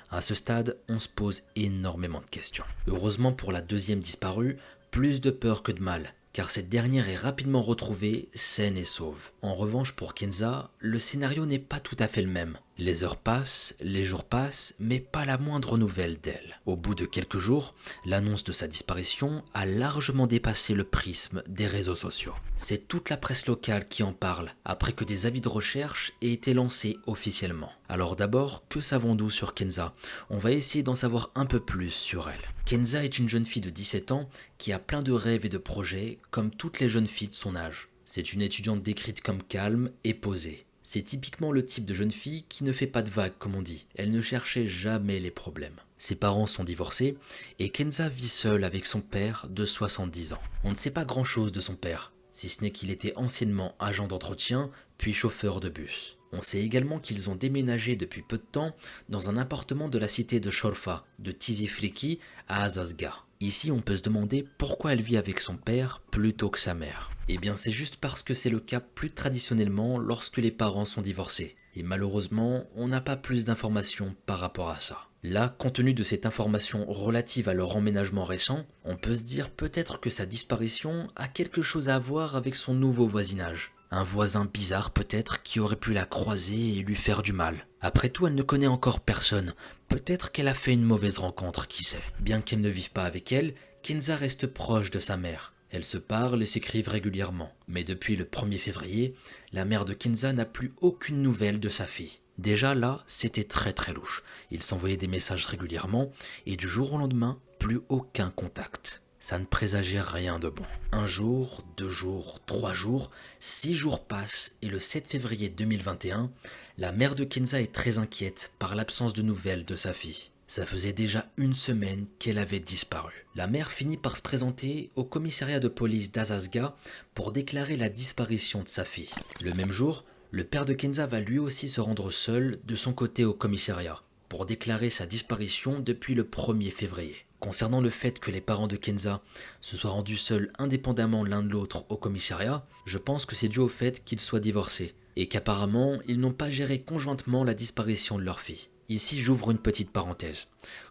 À ce stade, on se pose énormément de questions. Heureusement pour la deuxième disparue, plus de peur que de mal, car cette dernière est rapidement retrouvée saine et sauve. En revanche pour Kenza, le scénario n'est pas tout à fait le même. Les heures passent, les jours passent, mais pas la moindre nouvelle d'elle. Au bout de quelques jours, l'annonce de sa disparition a largement dépassé le prisme des réseaux sociaux. C'est toute la presse locale qui en parle, après que des avis de recherche aient été lancés officiellement. Alors d'abord, que savons-nous sur Kenza ? On va essayer d'en savoir un peu plus sur elle. Kenza est une jeune fille de 17 ans qui a plein de rêves et de projets, comme toutes les jeunes filles de son âge. C'est une étudiante décrite comme calme et posée. C'est typiquement le type de jeune fille qui ne fait pas de vagues comme on dit, elle ne cherchait jamais les problèmes. Ses parents sont divorcés et Kenza vit seule avec son père de 70 ans. On ne sait pas grand chose de son père, si ce n'est qu'il était anciennement agent d'entretien puis chauffeur de bus. On sait également qu'ils ont déménagé depuis peu de temps dans un appartement de la cité de Chorfa, de Tizi Friki à Azazga. Ici, on peut se demander pourquoi elle vit avec son père plutôt que sa mère. Eh bien, c'est juste parce que c'est le cas plus traditionnellement lorsque les parents sont divorcés. Et malheureusement, on n'a pas plus d'informations par rapport à ça. Là, compte tenu de cette information relative à leur emménagement récent, on peut se dire peut-être que sa disparition a quelque chose à voir avec son nouveau voisinage. Un voisin bizarre peut-être qui aurait pu la croiser et lui faire du mal. Après tout, elle ne connaît encore personne. Peut-être qu'elle a fait une mauvaise rencontre, qui sait. Bien qu'elle ne vive pas avec elle, Kenza reste proche de sa mère. Elles se parlent et s'écrivent régulièrement. Mais depuis le 1er février, la mère de Kenza n'a plus aucune nouvelle de sa fille. Déjà là, c'était très louche. Ils s'envoyaient des messages régulièrement et du jour au lendemain, plus aucun contact. Ça ne présageait rien de bon. 1 jour, 2 jours, 3 jours, 6 jours passent et le 7 février 2021, la mère de Kenza est très inquiète par l'absence de nouvelles de sa fille. Ça faisait déjà 1 semaine qu'elle avait disparu. La mère finit par se présenter au commissariat de police d'Azazga pour déclarer la disparition de sa fille. Le même jour, le père de Kenza va lui aussi se rendre seul de son côté au commissariat pour déclarer sa disparition depuis le 1er février. Concernant le fait que les parents de Kenza se soient rendus seuls indépendamment l'un de l'autre au commissariat, je pense que c'est dû au fait qu'ils soient divorcés et qu'apparemment ils n'ont pas géré conjointement la disparition de leur fille. Ici j'ouvre une petite parenthèse.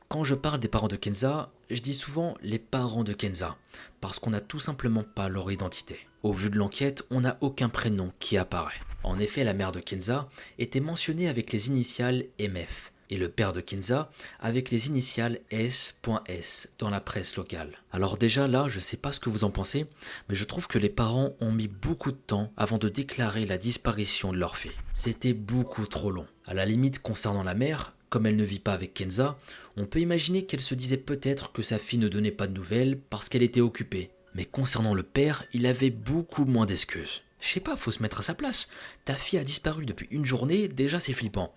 Quand je parle des parents de Kenza, je dis souvent les parents de Kenza parce qu'on n'a tout simplement pas leur identité. Au vu de l'enquête, on n'a aucun prénom qui apparaît. En effet, la mère de Kenza était mentionnée avec les initiales MF. Et le père de Kenza avec les initiales S.S dans la presse locale. Alors déjà là, je sais pas ce que vous en pensez, mais je trouve que les parents ont mis beaucoup de temps avant de déclarer la disparition de leur fille. C'était beaucoup trop long. À la limite, concernant la mère, comme elle ne vit pas avec Kenza, on peut imaginer qu'elle se disait peut-être que sa fille ne donnait pas de nouvelles parce qu'elle était occupée. Mais concernant le père, il avait beaucoup moins d'excuses. Je sais pas, faut se mettre à sa place. Ta fille a disparu depuis 1 journée, déjà c'est flippant.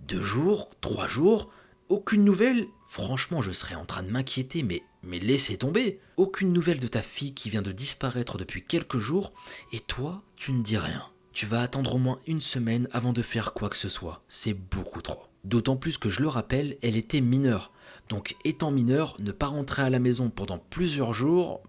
2 jours, 3 jours, aucune nouvelle. Franchement, je serais en train de m'inquiéter, mais laissez tomber. Aucune nouvelle de ta fille qui vient de disparaître depuis quelques jours, et toi, tu ne dis rien. Tu vas attendre au moins 1 semaine avant de faire quoi que ce soit. C'est beaucoup trop. D'autant plus que je le rappelle, elle était mineure. Donc étant mineure, ne pas rentrer à la maison pendant plusieurs jours,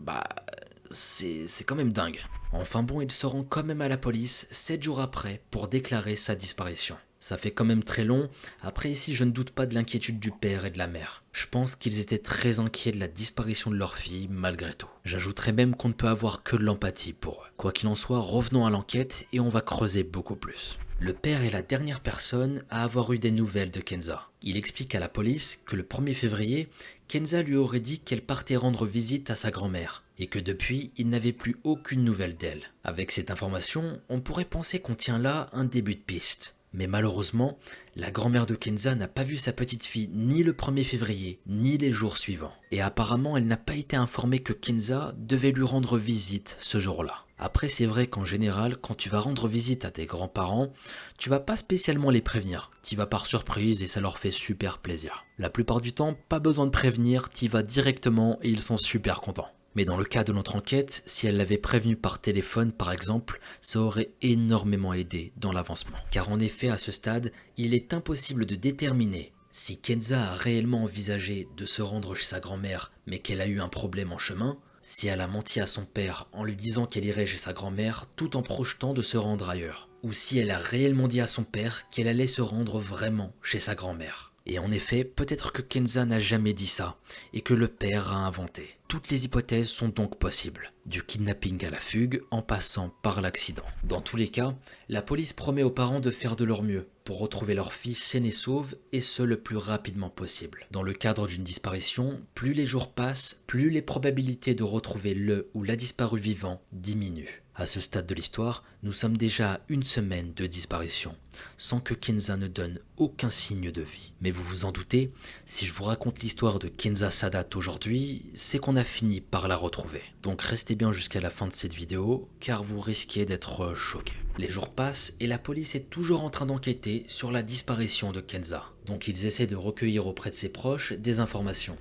c'est quand même dingue. Enfin bon, il se rend quand même à la police 7 jours après pour déclarer sa disparition. Ça fait quand même très long. Après ici, je ne doute pas de l'inquiétude du père et de la mère. Je pense qu'ils étaient très inquiets de la disparition de leur fille, malgré tout. J'ajouterais même qu'on ne peut avoir que de l'empathie pour eux. Quoi qu'il en soit, revenons à l'enquête et on va creuser beaucoup plus. Le père est la dernière personne à avoir eu des nouvelles de Kenza. Il explique à la police que le 1er février, Kenza lui aurait dit qu'elle partait rendre visite à sa grand-mère et que depuis, il n'avait plus aucune nouvelle d'elle. Avec cette information, on pourrait penser qu'on tient là un début de piste. Mais malheureusement, la grand-mère de Kenza n'a pas vu sa petite fille ni le 1er février, ni les jours suivants. Et apparemment, elle n'a pas été informée que Kenza devait lui rendre visite ce jour-là. Après, c'est vrai qu'en général, quand tu vas rendre visite à tes grands-parents, tu vas pas spécialement les prévenir. Tu vas par surprise et ça leur fait super plaisir. La plupart du temps, pas besoin de prévenir, tu vas directement et ils sont super contents. Mais dans le cas de notre enquête, si elle l'avait prévenu par téléphone par exemple, ça aurait énormément aidé dans l'avancement. Car en effet, à ce stade, il est impossible de déterminer si Kenza a réellement envisagé de se rendre chez sa grand-mère mais qu'elle a eu un problème en chemin, si elle a menti à son père en lui disant qu'elle irait chez sa grand-mère tout en projetant de se rendre ailleurs, ou si elle a réellement dit à son père qu'elle allait se rendre vraiment chez sa grand-mère. Et en effet, peut-être que Kenza n'a jamais dit ça, et que le père a inventé. Toutes les hypothèses sont donc possibles, du kidnapping à la fugue, en passant par l'accident. Dans tous les cas, la police promet aux parents de faire de leur mieux pour retrouver leur fille saine et sauve, et ce le plus rapidement possible. Dans le cadre d'une disparition, plus les jours passent, plus les probabilités de retrouver le ou la disparue vivant diminuent. À ce stade de l'histoire, nous sommes déjà à 1 semaine de disparition. sans que Kenza ne donne aucun signe de vie. Mais vous vous en doutez, si je vous raconte l'histoire de Kenza Sadat aujourd'hui, c'est qu'on a fini par la retrouver. Donc restez bien jusqu'à la fin de cette vidéo, car vous risquez d'être choqués. Les jours passent et la police est toujours en train d'enquêter sur la disparition de Kenza. Donc ils essaient de recueillir auprès de ses proches des informations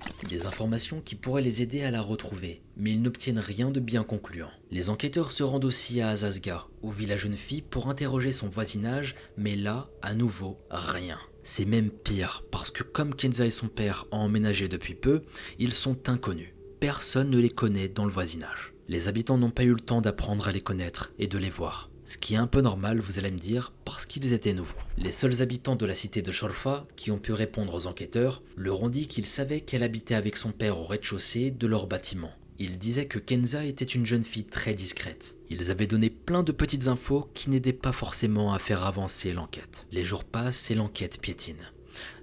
qui pourraient les aider à la retrouver, mais ils n'obtiennent rien de bien concluant. Les enquêteurs se rendent aussi à Azazga, où vit la jeune fille, pour interroger son voisinage, mais là, à nouveau, rien. C'est même pire, parce que comme Kenza et son père ont emménagé depuis peu, ils sont inconnus. Personne ne les connaît dans le voisinage. Les habitants n'ont pas eu le temps d'apprendre à les connaître et de les voir. Ce qui est un peu normal, vous allez me dire, parce qu'ils étaient nouveaux. Les seuls habitants de la cité de Shorfa qui ont pu répondre aux enquêteurs leur ont dit qu'ils savaient qu'elle habitait avec son père au rez-de-chaussée de leur bâtiment. Ils disaient que Kenza était une jeune fille très discrète. Ils avaient donné plein de petites infos qui n'aidaient pas forcément à faire avancer l'enquête. Les jours passent et l'enquête piétine.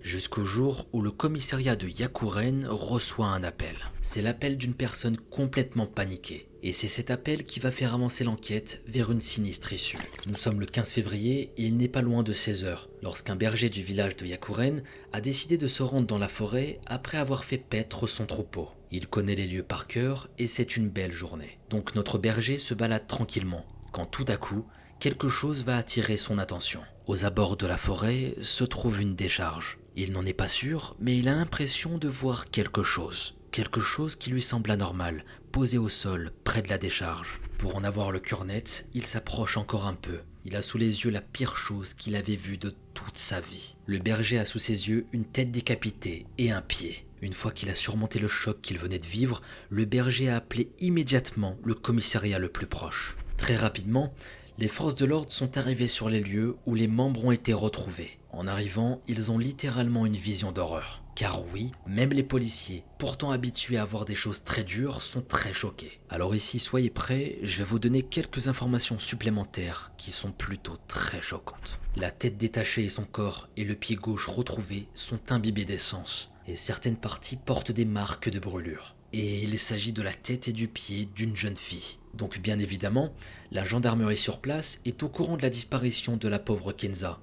Jusqu'au jour où le commissariat de Yakuren reçoit un appel. C'est l'appel d'une personne complètement paniquée. Et c'est cet appel qui va faire avancer l'enquête vers une sinistre issue. Nous sommes le 15 février et il n'est pas loin de 16 h lorsqu'un berger du village de Yakuren a décidé de se rendre dans la forêt après avoir fait paître son troupeau. Il connaît les lieux par cœur et c'est une belle journée. Donc notre berger se balade tranquillement, quand tout à coup, quelque chose va attirer son attention. Aux abords de la forêt se trouve une décharge. Il n'en est pas sûr, mais il a l'impression de voir quelque chose. Quelque chose qui lui semble anormal, posé au sol, près de la décharge. Pour en avoir le cœur net, il s'approche encore un peu. Il a sous les yeux la pire chose qu'il avait vue de toute sa vie. Le berger a sous ses yeux une tête décapitée et un pied. Une fois qu'il a surmonté le choc qu'il venait de vivre, le berger a appelé immédiatement le commissariat le plus proche. Très rapidement, les forces de l'ordre sont arrivées sur les lieux où les membres ont été retrouvés. En arrivant, ils ont littéralement une vision d'horreur. Car oui, même les policiers, pourtant habitués à voir des choses très dures, sont très choqués. Alors ici, soyez prêts, je vais vous donner quelques informations supplémentaires qui sont plutôt très choquantes. La tête détachée et son corps et le pied gauche retrouvé sont imbibés d'essence, et certaines parties portent des marques de brûlure. Et il s'agit de la tête et du pied d'une jeune fille. Donc bien évidemment, la gendarmerie sur place est au courant de la disparition de la pauvre Kenza.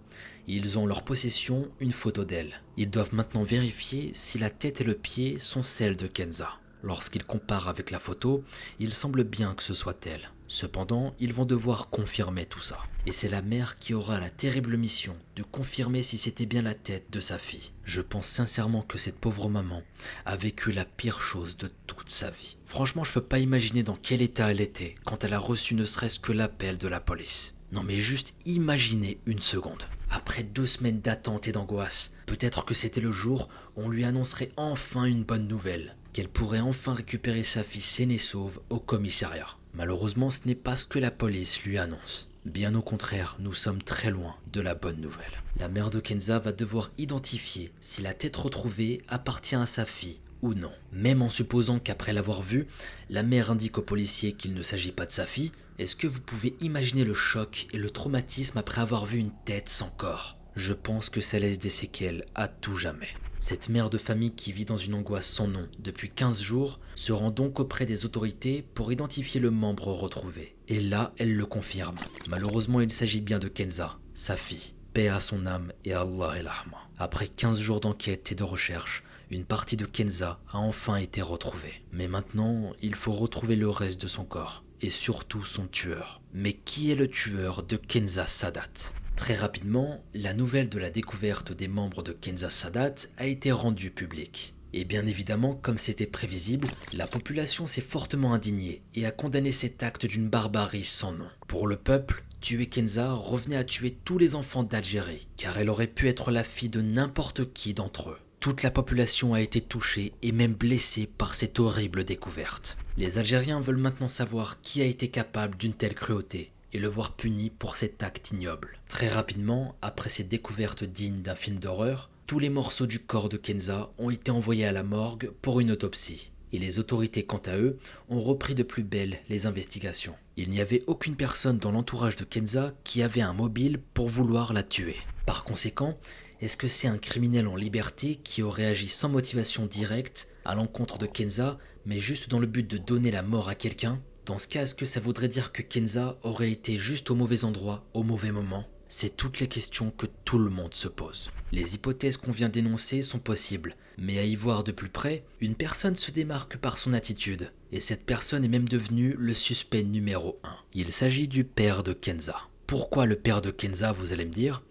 Ils ont en leur possession une photo d'elle. Ils doivent maintenant vérifier si la tête et le pied sont celles de Kenza. Lorsqu'ils comparent avec la photo, il semble bien que ce soit elle. Cependant, ils vont devoir confirmer tout ça. Et c'est la mère qui aura la terrible mission de confirmer si c'était bien la tête de sa fille. Je pense sincèrement que cette pauvre maman a vécu la pire chose de toute sa vie. Franchement, je peux pas imaginer dans quel état elle était quand elle a reçu ne serait-ce que l'appel de la police. Non mais juste imaginez une seconde. Après 2 semaines d'attente et d'angoisse, peut-être que c'était le jour où on lui annoncerait enfin une bonne nouvelle, qu'elle pourrait enfin récupérer sa fille saine et sauve au commissariat. Malheureusement, ce n'est pas ce que la police lui annonce. Bien au contraire, nous sommes très loin de la bonne nouvelle. La mère de Kenza va devoir identifier si la tête retrouvée appartient à sa fille ou non. Même en supposant qu'après l'avoir vue, la mère indique aux policiers qu'il ne s'agit pas de sa fille, est-ce que vous pouvez imaginer le choc et le traumatisme après avoir vu une tête sans corps? Je pense que ça laisse des séquelles à tout jamais. Cette mère de famille qui vit dans une angoisse sans nom depuis 15 jours se rend donc auprès des autorités pour identifier le membre retrouvé. Et là, elle le confirme. Malheureusement, il s'agit bien de Kenza, sa fille. Paix à son âme et Allah el Rahma. Après 15 jours d'enquête et de recherche, une partie de Kenza a enfin été retrouvée. Mais maintenant, il faut retrouver le reste de son corps. Et surtout son tueur. Mais qui est le tueur de Kenza Sadat? Très rapidement, la nouvelle de la découverte des membres de Kenza Sadat a été rendue publique. Et bien évidemment, comme c'était prévisible, la population s'est fortement indignée et a condamné cet acte d'une barbarie sans nom. Pour le peuple, tuer Kenza revenait à tuer tous les enfants d'Algérie, car elle aurait pu être la fille de n'importe qui d'entre eux. Toute la population a été touchée et même blessée par cette horrible découverte. Les Algériens veulent maintenant savoir qui a été capable d'une telle cruauté et le voir puni pour cet acte ignoble. Très rapidement, après cette découverte digne d'un film d'horreur, tous les morceaux du corps de Kenza ont été envoyés à la morgue pour une autopsie. Et les autorités, quant à eux, ont repris de plus belle les investigations. Il n'y avait aucune personne dans l'entourage de Kenza qui avait un mobile pour vouloir la tuer. Par conséquent, est-ce que c'est un criminel en liberté qui aurait agi sans motivation directe à l'encontre de Kenza, mais juste dans le but de donner la mort à quelqu'un? Dans ce cas, est-ce que ça voudrait dire que Kenza aurait été juste au mauvais endroit, au mauvais moment? C'est toutes les questions que tout le monde se pose. Les hypothèses qu'on vient d'énoncer sont possibles, mais à y voir de plus près, une personne se démarque par son attitude, et cette personne est même devenue le suspect numéro 1. Il s'agit du père de Kenza. Pourquoi le père de Kenza, vous allez me dire ?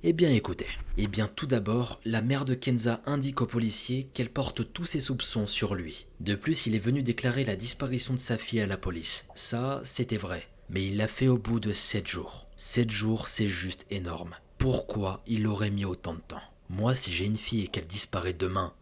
Eh bien écoutez, tout d'abord, la mère de Kenza indique aux policiers qu'elle porte tous ses soupçons sur lui. De plus, il est venu déclarer la disparition de sa fille à la police. Ça, c'était vrai. Mais il l'a fait au bout de 7 jours. 7 jours, c'est juste énorme. Pourquoi il aurait mis autant de temps ? Moi, si j'ai une fille et qu'elle disparaît demain,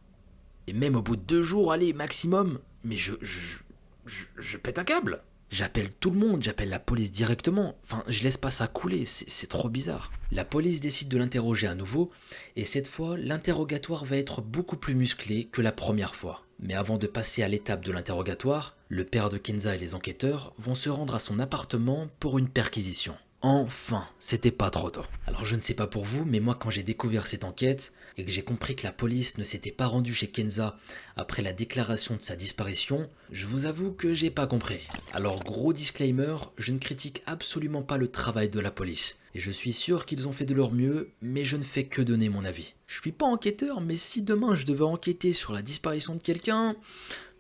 et même au bout de 2 jours, allez, maximum, mais je pète un câble. J'appelle tout le monde, j'appelle la police directement. Enfin, je laisse pas ça couler, c'est trop bizarre. La police décide de l'interroger à nouveau, et cette fois, l'interrogatoire va être beaucoup plus musclé que la première fois. Mais avant de passer à l'étape de l'interrogatoire, le père de Kenza et les enquêteurs vont se rendre à son appartement pour une perquisition. Enfin, c'était pas trop tôt. Alors je ne sais pas pour vous, mais moi quand j'ai découvert cette enquête et que j'ai compris que la police ne s'était pas rendue chez Kenza après la déclaration de sa disparition, je vous avoue que j'ai pas compris. Alors gros disclaimer, je ne critique absolument pas le travail de la police. Et je suis sûr qu'ils ont fait de leur mieux, mais je ne fais que donner mon avis. Je suis pas enquêteur, mais si demain je devais enquêter sur la disparition de quelqu'un,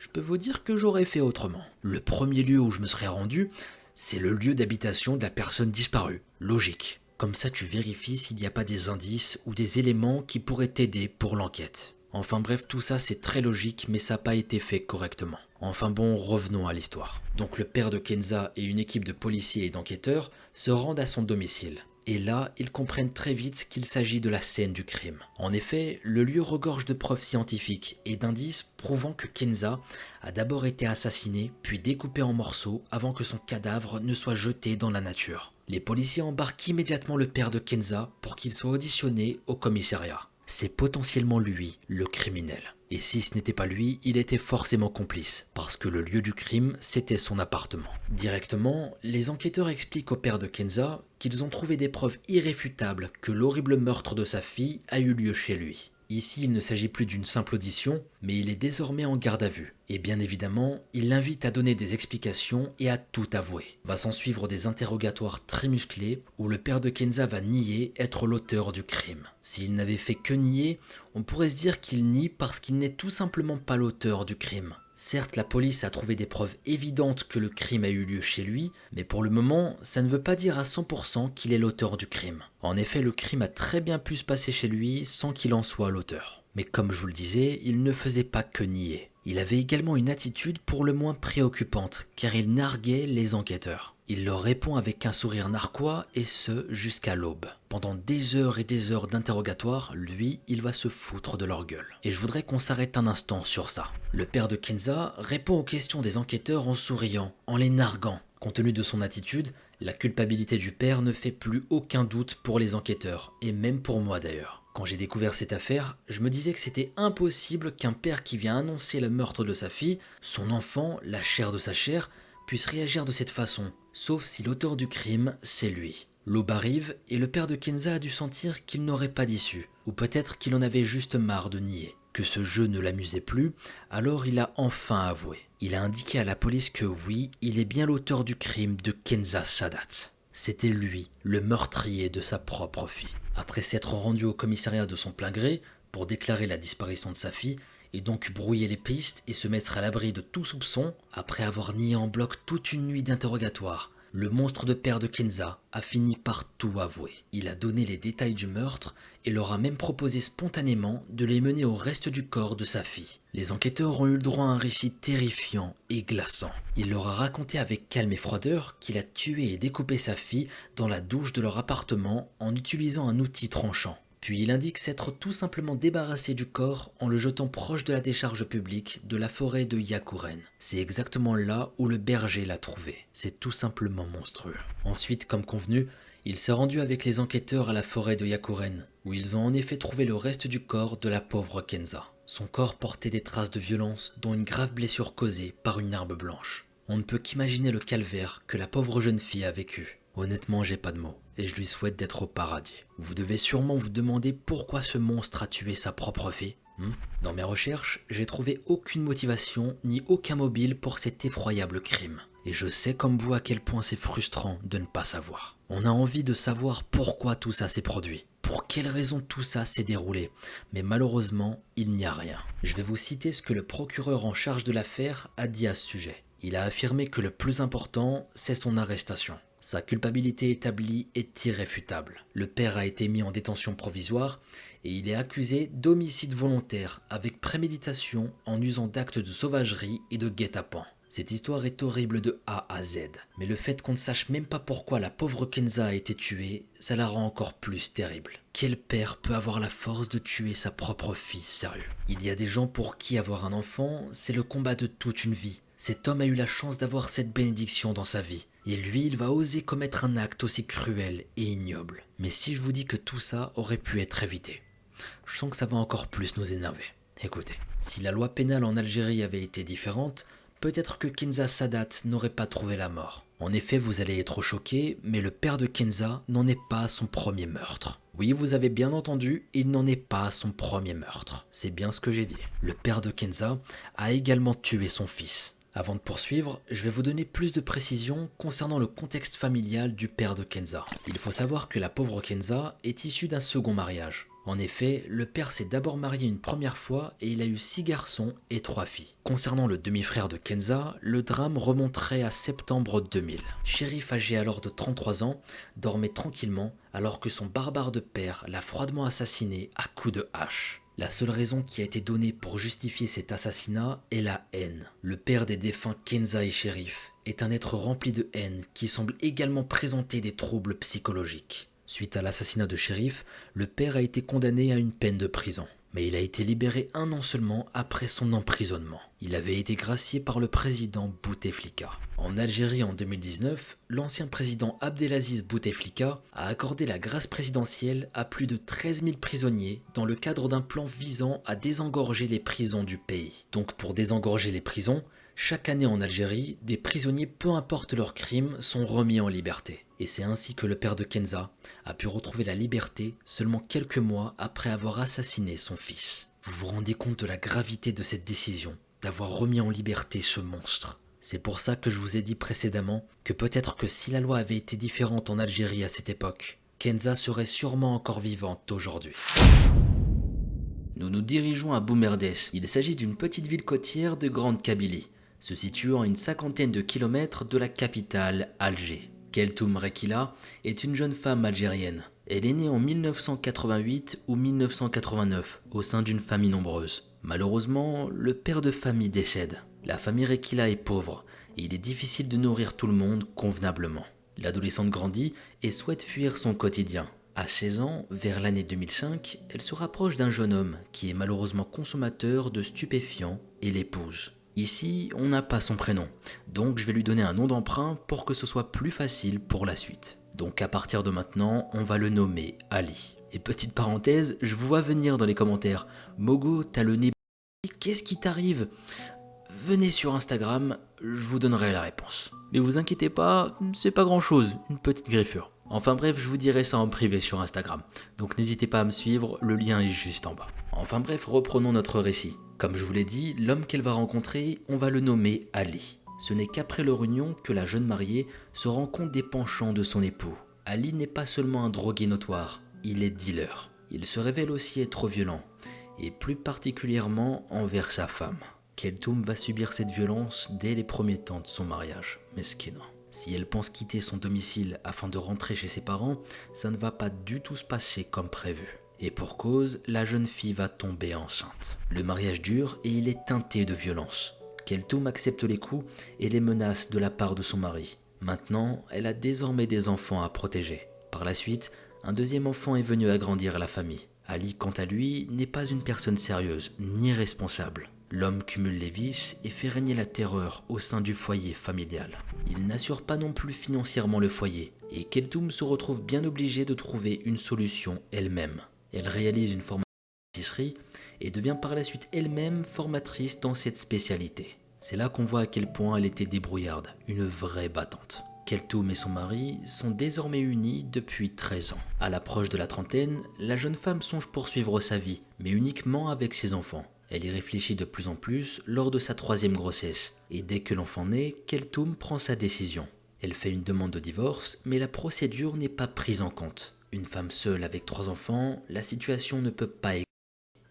je peux vous dire que j'aurais fait autrement. Le premier lieu où je me serais rendu, c'est le lieu d'habitation de la personne disparue. Logique. Comme ça, tu vérifies s'il n'y a pas des indices ou des éléments qui pourraient t'aider pour l'enquête. Enfin bref, tout ça c'est très logique, mais ça n'a pas été fait correctement. Enfin bon, revenons à l'histoire. Donc le père de Kenza et une équipe de policiers et d'enquêteurs se rendent à son domicile. Et là, ils comprennent très vite qu'il s'agit de la scène du crime. En effet, le lieu regorge de preuves scientifiques et d'indices prouvant que Kenza a d'abord été assassinée, puis découpée en morceaux avant que son cadavre ne soit jeté dans la nature. Les policiers embarquent immédiatement le père de Kenza pour qu'il soit auditionné au commissariat. C'est potentiellement lui, le criminel. Et si ce n'était pas lui, il était forcément complice, parce que le lieu du crime, c'était son appartement. Directement, les enquêteurs expliquent au père de Kenza qu'ils ont trouvé des preuves irréfutables que l'horrible meurtre de sa fille a eu lieu chez lui. Ici, il ne s'agit plus d'une simple audition, mais il est désormais en garde à vue. Et bien évidemment, il l'invite à donner des explications et à tout avouer. Va s'en suivre des interrogatoires très musclés où le père de Kenza va nier être l'auteur du crime. S'il n'avait fait que nier, on pourrait se dire qu'il nie parce qu'il n'est tout simplement pas l'auteur du crime. Certes, la police a trouvé des preuves évidentes que le crime a eu lieu chez lui, mais pour le moment, ça ne veut pas dire à 100% qu'il est l'auteur du crime. En effet, le crime a très bien pu se passer chez lui sans qu'il en soit l'auteur. Mais comme je vous le disais, il ne faisait pas que nier. Il avait également une attitude pour le moins préoccupante, car il narguait les enquêteurs. Il leur répond avec un sourire narquois, et ce, jusqu'à l'aube. Pendant des heures et des heures d'interrogatoire, lui, il va se foutre de leur gueule. Et je voudrais qu'on s'arrête un instant sur ça. Le père de Kenza répond aux questions des enquêteurs en souriant, en les narguant. Compte tenu de son attitude, la culpabilité du père ne fait plus aucun doute pour les enquêteurs, et même pour moi d'ailleurs. Quand j'ai découvert cette affaire, je me disais que c'était impossible qu'un père qui vient annoncer le meurtre de sa fille, son enfant, la chair de sa chair, puisse réagir de cette façon, sauf si l'auteur du crime, c'est lui. L'aube arrive et le père de Kenza a dû sentir qu'il n'aurait pas d'issue, ou peut-être qu'il en avait juste marre de nier. Que ce jeu ne l'amusait plus, alors il a enfin avoué. Il a indiqué à la police que oui, il est bien l'auteur du crime de Kenza Sadat. C'était lui, le meurtrier de sa propre fille. Après s'être rendu au commissariat de son plein gré pour déclarer la disparition de sa fille, et donc brouiller les pistes et se mettre à l'abri de tout soupçon, après avoir nié en bloc toute une nuit d'interrogatoire, le monstre de père de Kenza a fini par tout avouer. Il a donné les détails du meurtre et leur a même proposé spontanément de les mener au reste du corps de sa fille. Les enquêteurs ont eu le droit à un récit terrifiant et glaçant. Il leur a raconté avec calme et froideur qu'il a tué et découpé sa fille dans la douche de leur appartement en utilisant un outil tranchant. Puis il indique s'être tout simplement débarrassé du corps en le jetant proche de la décharge publique de la forêt de Yakuren. C'est exactement là où le berger l'a trouvé. C'est tout simplement monstrueux. Ensuite, comme convenu, il s'est rendu avec les enquêteurs à la forêt de Yakuren, où ils ont en effet trouvé le reste du corps de la pauvre Kenza. Son corps portait des traces de violence, dont une grave blessure causée par une herbe blanche. On ne peut qu'imaginer le calvaire que la pauvre jeune fille a vécu. Honnêtement, j'ai pas de mots, et je lui souhaite d'être au paradis. Vous devez sûrement vous demander pourquoi ce monstre a tué sa propre fille. Dans mes recherches, j'ai trouvé aucune motivation ni aucun mobile pour cet effroyable crime. Et je sais comme vous à quel point c'est frustrant de ne pas savoir. On a envie de savoir pourquoi tout ça s'est produit. Pour quelles raisons tout ça s'est déroulé. Mais malheureusement, il n'y a rien. Je vais vous citer ce que le procureur en charge de l'affaire a dit à ce sujet. Il a affirmé que le plus important, c'est son arrestation. Sa culpabilité établie est irréfutable. Le père a été mis en détention provisoire et il est accusé d'homicide volontaire avec préméditation en usant d'actes de sauvagerie et de guet-apens. Cette histoire est horrible de A à Z, mais le fait qu'on ne sache même pas pourquoi la pauvre Kenza a été tuée, ça la rend encore plus terrible. Quel père peut avoir la force de tuer sa propre fille, sérieux? Il y a des gens pour qui avoir un enfant, c'est le combat de toute une vie. Cet homme a eu la chance d'avoir cette bénédiction dans sa vie. Et lui, il va oser commettre un acte aussi cruel et ignoble. Mais si je vous dis que tout ça aurait pu être évité, je sens que ça va encore plus nous énerver. Écoutez, si la loi pénale en Algérie avait été différente, peut-être que Kenza Sadat n'aurait pas trouvé la mort. En effet, vous allez être choqués, mais le père de Kenza n'en est pas à son premier meurtre. Oui, vous avez bien entendu, il n'en est pas à son premier meurtre. C'est bien ce que j'ai dit. Le père de Kenza a également tué son fils. Avant de poursuivre, je vais vous donner plus de précisions concernant le contexte familial du père de Kenza. Il faut savoir que la pauvre Kenza est issue d'un second mariage. En effet, le père s'est d'abord marié une première fois et il a eu 6 garçons et 3 filles. Concernant le demi-frère de Kenza, le drame remonterait à septembre 2000. Chérif, âgé alors de 33 ans, dormait tranquillement alors que son barbare de père l'a froidement assassiné à coups de hache. La seule raison qui a été donnée pour justifier cet assassinat est la haine. Le père des défunts Kenza et Chérif est un être rempli de haine qui semble également présenter des troubles psychologiques. Suite à l'assassinat de Chérif, le père a été condamné à une peine de prison. Mais il a été libéré 1 an seulement après son emprisonnement. Il avait été gracié par le président Bouteflika. En Algérie en 2019, l'ancien président Abdelaziz Bouteflika a accordé la grâce présidentielle à plus de 13 000 prisonniers dans le cadre d'un plan visant à désengorger les prisons du pays. Donc pour désengorger les prisons, chaque année en Algérie, des prisonniers, peu importe leurs crimes, sont remis en liberté. Et c'est ainsi que le père de Kenza a pu retrouver la liberté seulement quelques mois après avoir assassiné son fils. Vous vous rendez compte de la gravité de cette décision, d'avoir remis en liberté ce monstre? C'est pour ça que je vous ai dit précédemment que peut-être que si la loi avait été différente en Algérie à cette époque, Kenza serait sûrement encore vivante aujourd'hui. Nous nous dirigeons à Boumerdès. Il s'agit d'une petite ville côtière de Grande Kabylie, se situant à une 50aine de kilomètres de la capitale, Alger. Keltoum Rekila est une jeune femme algérienne. Elle est née en 1988 ou 1989 au sein d'une famille nombreuse. Malheureusement, le père de famille décède. La famille Rekila est pauvre et il est difficile de nourrir tout le monde convenablement. L'adolescente grandit et souhaite fuir son quotidien. À 16 ans, vers l'année 2005, elle se rapproche d'un jeune homme qui est malheureusement consommateur de stupéfiants et l'épouse. Ici, on n'a pas son prénom, donc je vais lui donner un nom d'emprunt pour que ce soit plus facile pour la suite. Donc à partir de maintenant, on va le nommer Ali. Et petite parenthèse, je vous vois venir dans les commentaires. Mogo, t'as le nez... Qu'est-ce qui t'arrive? Venez sur Instagram, je vous donnerai la réponse. Mais vous inquiétez pas, c'est pas grand chose, une petite griffure. Enfin bref, je vous dirai ça en privé sur Instagram. Donc n'hésitez pas à me suivre, le lien est juste en bas. Enfin bref, reprenons notre récit. Comme je vous l'ai dit, l'homme qu'elle va rencontrer, on va le nommer Ali. Ce n'est qu'après leur union que la jeune mariée se rend compte des penchants de son époux. Ali n'est pas seulement un drogué notoire, il est dealer. Il se révèle aussi être violent, et plus particulièrement envers sa femme. Keltoum va subir cette violence dès les premiers temps de son mariage, mesquine. Si elle pense quitter son domicile afin de rentrer chez ses parents, ça ne va pas du tout se passer comme prévu. Et pour cause, la jeune fille va tomber enceinte. Le mariage dure et il est teinté de violence. Keltoum accepte les coups et les menaces de la part de son mari. Maintenant, elle a désormais des enfants à protéger. Par la suite, un deuxième enfant est venu agrandir la famille. Ali, quant à lui, n'est pas une personne sérieuse, ni responsable. L'homme cumule les vices et fait régner la terreur au sein du foyer familial. Il n'assure pas non plus financièrement le foyer, et Keltoum se retrouve bien obligée de trouver une solution elle-même. Elle réalise une formation de pâtisserie et devient par la suite elle-même formatrice dans cette spécialité. C'est là qu'on voit à quel point elle était débrouillarde, une vraie battante. Keltoum et son mari sont désormais unis depuis 13 ans. À l'approche de la trentaine, la jeune femme songe poursuivre sa vie, mais uniquement avec ses enfants. Elle y réfléchit de plus en plus lors de sa troisième grossesse, et dès que l'enfant naît, Keltoum prend sa décision. Elle fait une demande de divorce, mais la procédure n'est pas prise en compte. Une femme seule avec 3 enfants, la situation ne peut pas exister.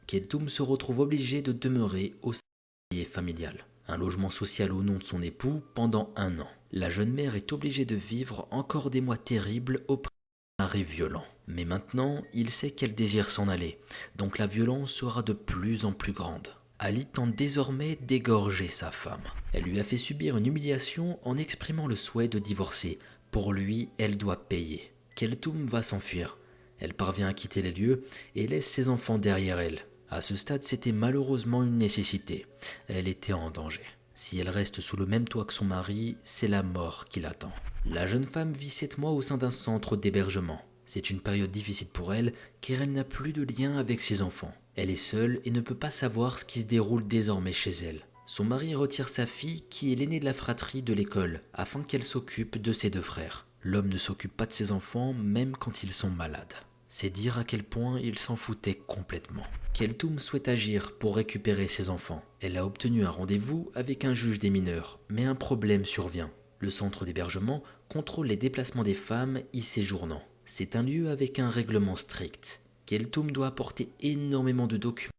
Keltoum se retrouve obligée de demeurer au foyer familial, un logement social au nom de son époux pendant 1 an. La jeune mère est obligée de vivre encore des mois terribles auprès d'un mari violent. Mais maintenant, il sait qu'elle désire s'en aller, donc la violence sera de plus en plus grande. Ali tente désormais d'égorger sa femme. Elle lui a fait subir une humiliation en exprimant le souhait de divorcer. Pour lui, elle doit payer. Keltoum va s'enfuir. Elle parvient à quitter les lieux et laisse ses enfants derrière elle. À ce stade, c'était malheureusement une nécessité. Elle était en danger. Si elle reste sous le même toit que son mari, c'est la mort qui l'attend. La jeune femme vit 7 mois au sein d'un centre d'hébergement. C'est une période difficile pour elle car elle n'a plus de lien avec ses enfants. Elle est seule et ne peut pas savoir ce qui se déroule désormais chez elle. Son mari retire sa fille qui est l'aînée de la fratrie de l'école afin qu'elle s'occupe de ses 2 frères. L'homme ne s'occupe pas de ses enfants même quand ils sont malades. C'est dire à quel point il s'en foutait complètement. Keltoum souhaite agir pour récupérer ses enfants. Elle a obtenu un rendez-vous avec un juge des mineurs, mais un problème survient. Le centre d'hébergement contrôle les déplacements des femmes y séjournant. C'est un lieu avec un règlement strict. Keltoum doit apporter énormément de documents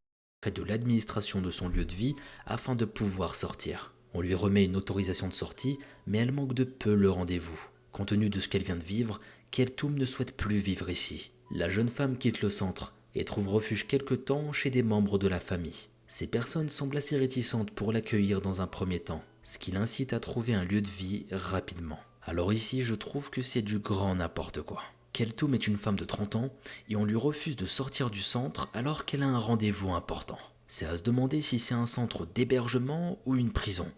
auprès de l'administration de son lieu de vie afin de pouvoir sortir. On lui remet une autorisation de sortie, mais elle manque de peu le rendez-vous. Compte tenu de ce qu'elle vient de vivre, Keltoum ne souhaite plus vivre ici. La jeune femme quitte le centre et trouve refuge quelque temps chez des membres de la famille. Ces personnes semblent assez réticentes pour l'accueillir dans un premier temps, ce qui l'incite à trouver un lieu de vie rapidement. Alors ici, je trouve que c'est du grand n'importe quoi. Keltoum est une femme de 30 ans et on lui refuse de sortir du centre alors qu'elle a un rendez-vous important. C'est à se demander si c'est un centre d'hébergement ou une prison.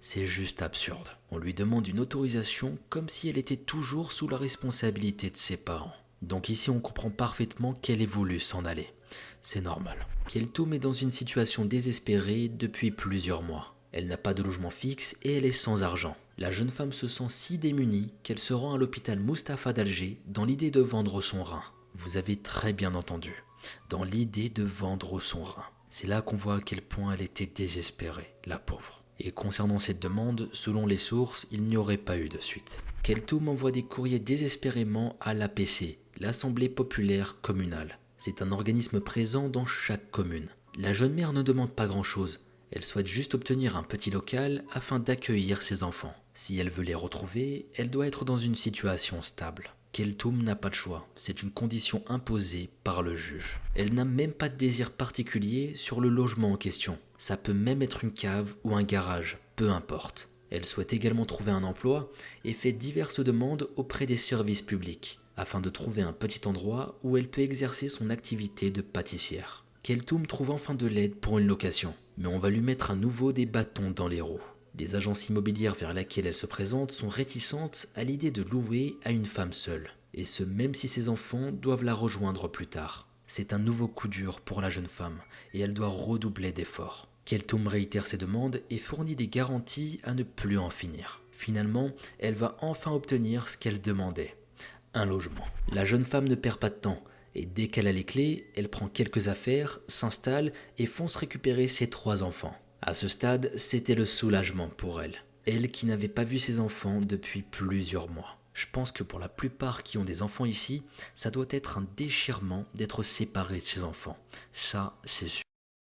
C'est juste absurde. On lui demande une autorisation comme si elle était toujours sous la responsabilité de ses parents. Donc ici on comprend parfaitement qu'elle ait voulu s'en aller. C'est normal. Keltoum est dans une situation désespérée depuis plusieurs mois. Elle n'a pas de logement fixe et elle est sans argent. La jeune femme se sent si démunie qu'elle se rend à l'hôpital Mustapha d'Alger dans l'idée de vendre son rein. Vous avez très bien entendu, dans l'idée de vendre son rein. C'est là qu'on voit à quel point elle était désespérée, la pauvre. Et concernant cette demande, selon les sources, il n'y aurait pas eu de suite. Keltoum envoie des courriers désespérément à l'APC, l'Assemblée populaire communale. C'est un organisme présent dans chaque commune. La jeune mère ne demande pas grand-chose. Elle souhaite juste obtenir un petit local afin d'accueillir ses enfants. Si elle veut les retrouver, elle doit être dans une situation stable. Keltoum n'a pas le choix, c'est une condition imposée par le juge. Elle n'a même pas de désir particulier sur le logement en question. Ça peut même être une cave ou un garage, peu importe. Elle souhaite également trouver un emploi et fait diverses demandes auprès des services publics, afin de trouver un petit endroit où elle peut exercer son activité de pâtissière. Keltoum trouve enfin de l'aide pour une location, mais on va lui mettre à nouveau des bâtons dans les roues. Les agences immobilières vers lesquelles elle se présente sont réticentes à l'idée de louer à une femme seule, et ce même si ses enfants doivent la rejoindre plus tard. C'est un nouveau coup dur pour la jeune femme, et elle doit redoubler d'efforts. Keltoum réitère ses demandes et fournit des garanties à ne plus en finir. Finalement, elle va enfin obtenir ce qu'elle demandait, un logement. La jeune femme ne perd pas de temps, et dès qu'elle a les clés, elle prend quelques affaires, s'installe et fonce récupérer ses 3 enfants. À ce stade, c'était le soulagement pour elle. Elle qui n'avait pas vu ses enfants depuis plusieurs mois. Je pense que pour la plupart qui ont des enfants ici, ça doit être un déchirement d'être séparé de ses enfants. Ça, c'est sûr.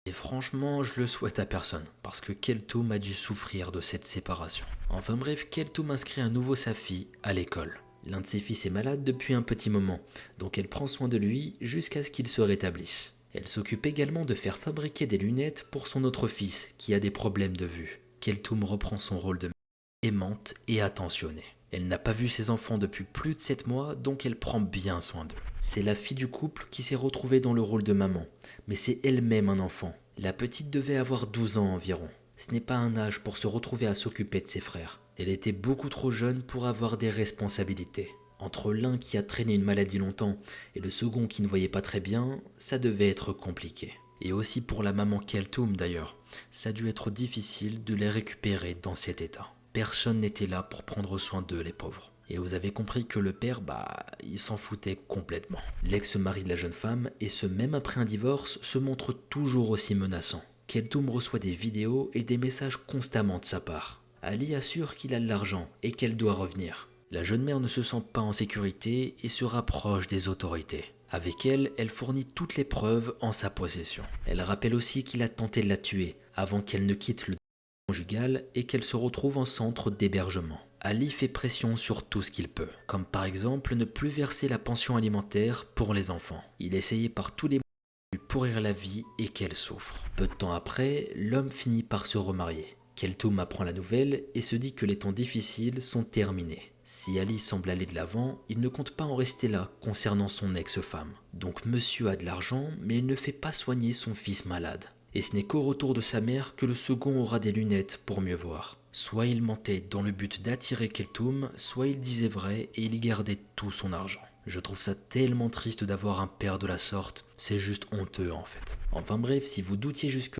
Et franchement, je le souhaite à personne, parce que Keltoum a dû souffrir de cette séparation. Enfin bref, Keltoum inscrit à nouveau sa fille à l'école. L'un de ses fils est malade depuis un petit moment, donc elle prend soin de lui jusqu'à ce qu'il se rétablisse. Elle s'occupe également de faire fabriquer des lunettes pour son autre fils, qui a des problèmes de vue. Keltoum reprend son rôle de mère aimante et attentionnée. Elle n'a pas vu ses enfants depuis plus de 7 mois, donc elle prend bien soin d'eux. C'est la fille du couple qui s'est retrouvée dans le rôle de maman, mais c'est elle-même un enfant. La petite devait avoir 12 ans environ. Ce n'est pas un âge pour se retrouver à s'occuper de ses frères. Elle était beaucoup trop jeune pour avoir des responsabilités. Entre l'un qui a traîné une maladie longtemps et le second qui ne voyait pas très bien, ça devait être compliqué. Et aussi pour la maman Keltoum d'ailleurs, ça a dû être difficile de les récupérer dans cet état. Personne n'était là pour prendre soin d'eux, les pauvres. Et vous avez compris que le père, il s'en foutait complètement. L'ex-mari de la jeune femme, et ce même après un divorce, se montre toujours aussi menaçant. Keltoum reçoit des vidéos et des messages constamment de sa part. Ali assure qu'il a de l'argent et qu'elle doit revenir. La jeune mère ne se sent pas en sécurité et se rapproche des autorités. Avec elle, elle fournit toutes les preuves en sa possession. Elle rappelle aussi qu'il a tenté de la tuer avant qu'elle ne quitte le conjugal et qu'elle se retrouve en centre d'hébergement. Ali fait pression sur tout ce qu'il peut, comme par exemple ne plus verser la pension alimentaire pour les enfants. Il essayait par tous les moyens de lui pourrir la vie et qu'elle souffre. Peu de temps après, l'homme finit par se remarier. Keltoum apprend la nouvelle et se dit que les temps difficiles sont terminés. Si Ali semble aller de l'avant, il ne compte pas en rester là concernant son ex-femme. Donc monsieur a de l'argent, mais il ne fait pas soigner son fils malade. Et ce n'est qu'au retour de sa mère que le second aura des lunettes pour mieux voir. Soit il mentait dans le but d'attirer Keltoum, soit il disait vrai et il y gardait tout son argent. Je trouve ça tellement triste d'avoir un père de la sorte, c'est juste honteux en fait. Enfin bref, si vous doutiez jusque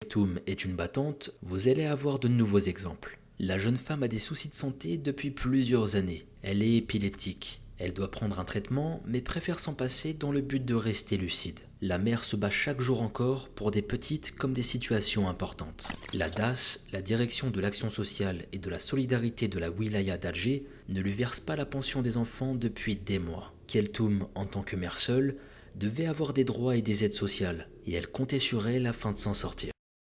Keltoum est une battante, vous allez avoir de nouveaux exemples. La jeune femme a des soucis de santé depuis plusieurs années. Elle est épileptique. Elle doit prendre un traitement, mais préfère s'en passer dans le but de rester lucide. La mère se bat chaque jour encore pour des petites comme des situations importantes. La DAS, la Direction de l'Action Sociale et de la Solidarité de la Wilaya d'Alger, ne lui verse pas la pension des enfants depuis des mois. Keltoum, en tant que mère seule, devait avoir des droits et des aides sociales, et elle comptait sur elle afin de s'en sortir.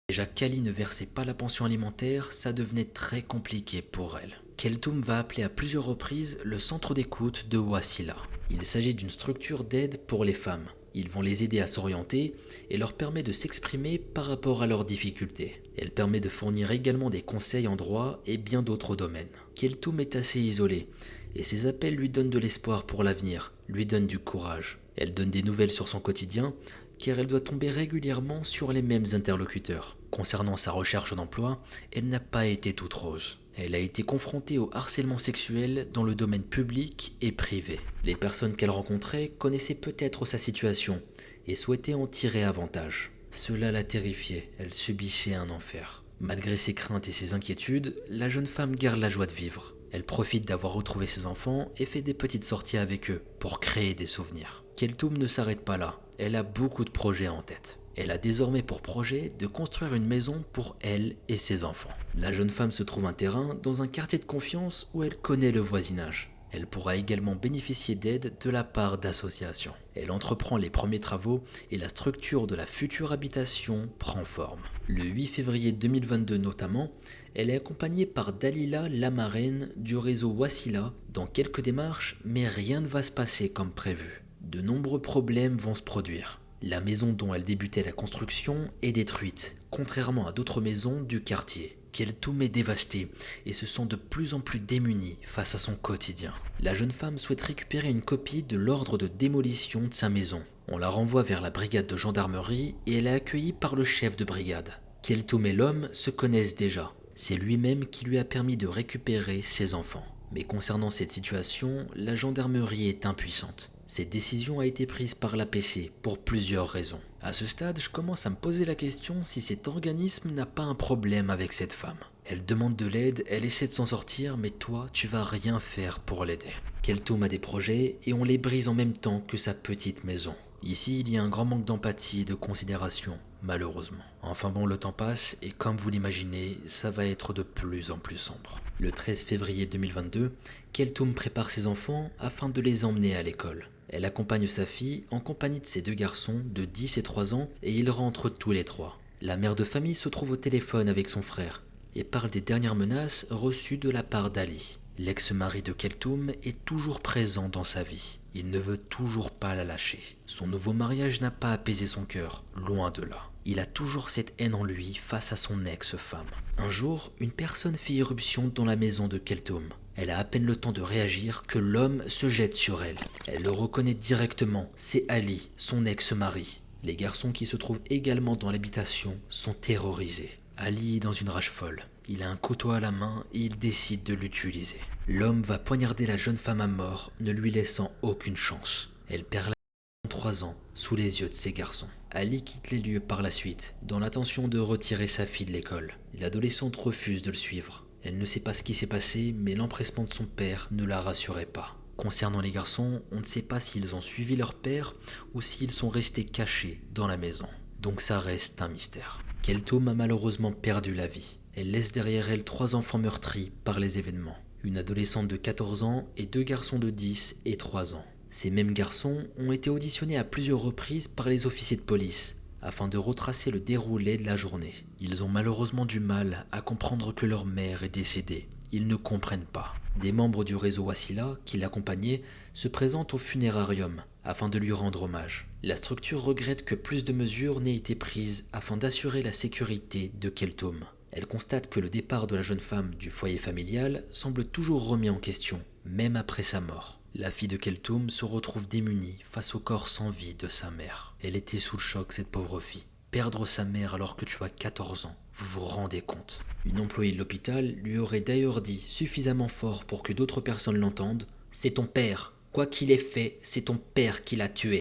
Déjà qu'Ali ne versait pas la pension alimentaire, ça devenait très compliqué pour elle. Keltoum va appeler à plusieurs reprises le centre d'écoute de Wassila. Il s'agit d'une structure d'aide pour les femmes. Ils vont les aider à s'orienter et leur permet de s'exprimer par rapport à leurs difficultés. Elle permet de fournir également des conseils en droit et bien d'autres domaines. Keltoum est assez isolée et ses appels lui donnent de l'espoir pour l'avenir, lui donnent du courage. Elle donne des nouvelles sur son quotidien car elle doit tomber régulièrement sur les mêmes interlocuteurs. Concernant sa recherche d'emploi, elle n'a pas été toute rose. Elle a été confrontée au harcèlement sexuel dans le domaine public et privé. Les personnes qu'elle rencontrait connaissaient peut-être sa situation et souhaitaient en tirer avantage. Cela la terrifiait, elle subissait un enfer. Malgré ses craintes et ses inquiétudes, la jeune femme garde la joie de vivre. Elle profite d'avoir retrouvé ses enfants et fait des petites sorties avec eux pour créer des souvenirs. Keltoum ne s'arrête pas là, elle a beaucoup de projets en tête. Elle a désormais pour projet de construire une maison pour elle et ses enfants. La jeune femme se trouve un terrain dans un quartier de confiance où elle connaît le voisinage. Elle pourra également bénéficier d'aide de la part d'associations. Elle entreprend les premiers travaux et la structure de la future habitation prend forme. Le 8 février 2022 notamment, elle est accompagnée par Dalila, la marraine du réseau Wassila, dans quelques démarches, mais rien ne va se passer comme prévu. De nombreux problèmes vont se produire. La maison dont elle débutait la construction est détruite, contrairement à d'autres maisons du quartier. Keltoum est dévastée et se sent de plus en plus démunie face à son quotidien. La jeune femme souhaite récupérer une copie de l'ordre de démolition de sa maison. On la renvoie vers la brigade de gendarmerie et elle est accueillie par le chef de brigade. Keltoum et l'homme se connaissent déjà. C'est lui-même qui lui a permis de récupérer ses enfants. Mais concernant cette situation, la gendarmerie est impuissante. Cette décision a été prise par l'APC pour plusieurs raisons. À ce stade, je commence à me poser la question si cet organisme n'a pas un problème avec cette femme. Elle demande de l'aide, elle essaie de s'en sortir, mais toi, tu vas rien faire pour l'aider. Keltoum a des projets et on les brise en même temps que sa petite maison. Ici, il y a un grand manque d'empathie et de considération, malheureusement. Enfin bon, le temps passe et comme vous l'imaginez, ça va être de plus en plus sombre. Le 13 février 2022, Keltoum prépare ses enfants afin de les emmener à l'école. Elle accompagne sa fille en compagnie de ses deux garçons de 10 et 3 ans et ils rentrent tous les trois. La mère de famille se trouve au téléphone avec son frère et parle des dernières menaces reçues de la part d'Ali. L'ex-mari de Keltoum est toujours présent dans sa vie. Il ne veut toujours pas la lâcher. Son nouveau mariage n'a pas apaisé son cœur, loin de là. Il a toujours cette haine en lui face à son ex-femme. Un jour, une personne fait irruption dans la maison de Keltoum. Elle a à peine le temps de réagir que l'homme se jette sur elle. Elle le reconnaît directement, c'est Ali, son ex-mari. Les garçons qui se trouvent également dans l'habitation sont terrorisés. Ali est dans une rage folle. Il a un couteau à la main et il décide de l'utiliser. L'homme va poignarder la jeune femme à mort, ne lui laissant aucune chance. Elle perd la 3 ans sous les yeux de ses garçons. Ali quitte les lieux par la suite, dans l'intention de retirer sa fille de l'école. L'adolescente refuse de le suivre. Elle ne sait pas ce qui s'est passé, mais l'empressement de son père ne la rassurait pas. Concernant les garçons, on ne sait pas s'ils ont suivi leur père ou s'ils sont restés cachés dans la maison. Donc ça reste un mystère. Keltoum a malheureusement perdu la vie. Elle laisse derrière elle 3 enfants meurtris par les événements. Une adolescente de 14 ans et 2 garçons de 10 et 3 ans. Ces mêmes garçons ont été auditionnés à plusieurs reprises par les officiers de police afin de retracer le déroulé de la journée. Ils ont malheureusement du mal à comprendre que leur mère est décédée. Ils ne comprennent pas. Des membres du réseau Wassila, qui l'accompagnaient, se présentent au funérarium afin de lui rendre hommage. La structure regrette que plus de mesures n'aient été prises afin d'assurer la sécurité de Keltoum. Elle constate que le départ de la jeune femme du foyer familial semble toujours remis en question, même après sa mort. La fille de Keltoum se retrouve démunie face au corps sans vie de sa mère. Elle était sous le choc, cette pauvre fille. Perdre sa mère alors que tu as 14 ans, vous vous rendez compte? Une employée de l'hôpital lui aurait d'ailleurs dit suffisamment fort pour que d'autres personnes l'entendent: c'est ton père, quoi qu'il ait fait, c'est ton père qui l'a tué.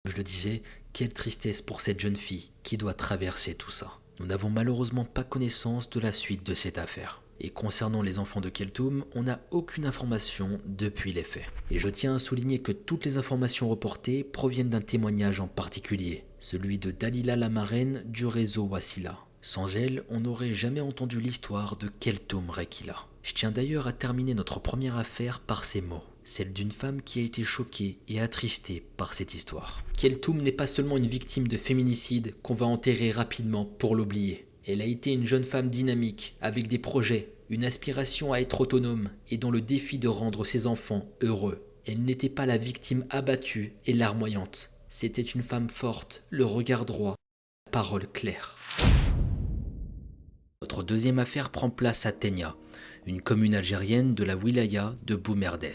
Je le disais, quelle tristesse pour cette jeune fille qui doit traverser tout ça. Nous n'avons malheureusement pas connaissance de la suite de cette affaire. Et concernant les enfants de Keltoum, on n'a aucune information depuis les faits. Et je tiens à souligner que toutes les informations reportées proviennent d'un témoignage en particulier, celui de Dalila la marraine du réseau Wassila. Sans elle, on n'aurait jamais entendu l'histoire de Keltoum Rekila. Je tiens d'ailleurs à terminer notre première affaire par ces mots, celle d'une femme qui a été choquée et attristée par cette histoire. Keltoum n'est pas seulement une victime de féminicide qu'on va enterrer rapidement pour l'oublier. Elle a été une jeune femme dynamique, avec des projets, une aspiration à être autonome et dont le défi de rendre ses enfants heureux. Elle n'était pas la victime abattue et larmoyante. C'était une femme forte, le regard droit, la parole claire. Notre deuxième affaire prend place à Tenia, une commune algérienne de la wilaya de Boumerdes.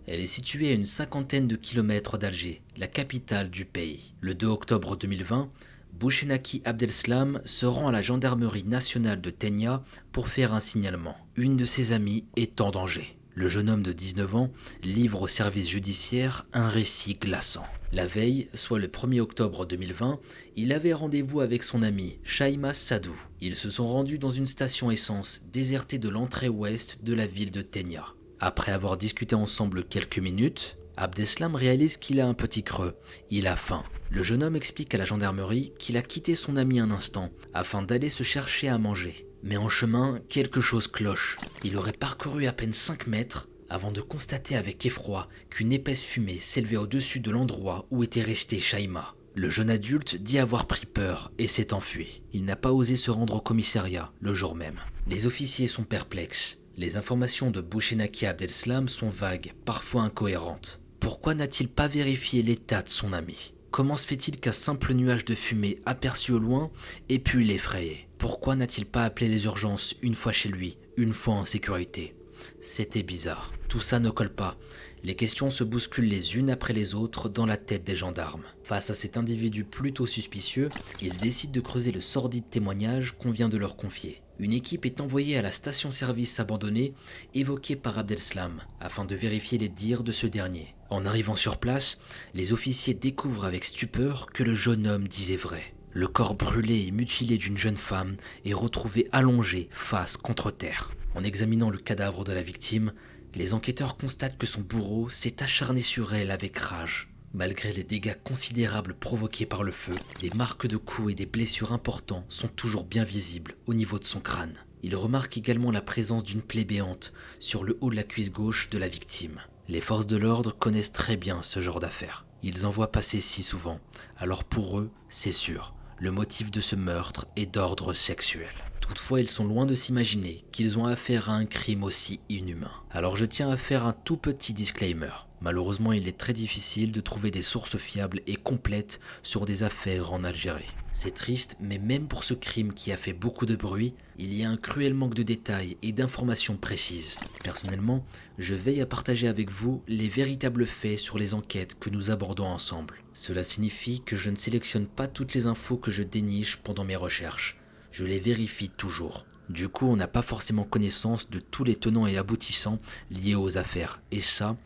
Elle est située à une 50aine de kilomètres d'Alger, la capitale du pays. Le 2 octobre 2020, Bouchenaki Abdeslam se rend à la gendarmerie nationale de Tenia pour faire un signalement. Une de ses amies est en danger. Le jeune homme de 19 ans livre au service judiciaire un récit glaçant. La veille, soit le 1er octobre 2020, il avait rendez-vous avec son ami, Shaima Sadou. Ils se sont rendus dans une station essence désertée de l'entrée ouest de la ville de Tenia. Après avoir discuté ensemble quelques minutes, Abdeslam réalise qu'il a un petit creux. Il a faim. Le jeune homme explique à la gendarmerie qu'il a quitté son ami un instant afin d'aller se chercher à manger. Mais en chemin, quelque chose cloche. Il aurait parcouru à peine 5 mètres avant de constater avec effroi qu'une épaisse fumée s'élevait au-dessus de l'endroit où était resté Shaima. Le jeune adulte dit avoir pris peur et s'est enfui. Il n'a pas osé se rendre au commissariat le jour même. Les officiers sont perplexes. Les informations de Bouchenaki Abdeslam sont vagues, parfois incohérentes. Pourquoi n'a-t-il pas vérifié l'état de son ami ? Comment se fait-il qu'un simple nuage de fumée aperçu au loin ait pu l'effrayer? Pourquoi n'a-t-il pas appelé les urgences une fois chez lui, une fois en sécurité? C'était bizarre. Tout ça ne colle pas. Les questions se bousculent les unes après les autres dans la tête des gendarmes. Face à cet individu plutôt suspicieux, ils décident de creuser le sordide témoignage qu'on vient de leur confier. Une équipe est envoyée à la station-service abandonnée évoquée par Abdeslam afin de vérifier les dires de ce dernier. En arrivant sur place, les officiers découvrent avec stupeur que le jeune homme disait vrai. Le corps brûlé et mutilé d'une jeune femme est retrouvé allongé face contre terre. En examinant le cadavre de la victime, les enquêteurs constatent que son bourreau s'est acharné sur elle avec rage. Malgré les dégâts considérables provoqués par le feu, des marques de coups et des blessures importantes sont toujours bien visibles au niveau de son crâne. Il remarque également la présence d'une plaie béante sur le haut de la cuisse gauche de la victime. Les forces de l'ordre connaissent très bien ce genre d'affaires. Ils en voient passer si souvent. Alors pour eux, c'est sûr, le motif de ce meurtre est d'ordre sexuel. Toutefois, ils sont loin de s'imaginer qu'ils ont affaire à un crime aussi inhumain. Alors je tiens à faire un tout petit disclaimer. Malheureusement, il est très difficile de trouver des sources fiables et complètes sur des affaires en Algérie. C'est triste, mais même pour ce crime qui a fait beaucoup de bruit, il y a un cruel manque de détails et d'informations précises. Personnellement, je veille à partager avec vous les véritables faits sur les enquêtes que nous abordons ensemble. Cela signifie que je ne sélectionne pas toutes les infos que je déniche pendant mes recherches. Je les vérifie toujours. Du coup, on n'a pas forcément connaissance de tous les tenants et aboutissants liés aux affaires. Et ça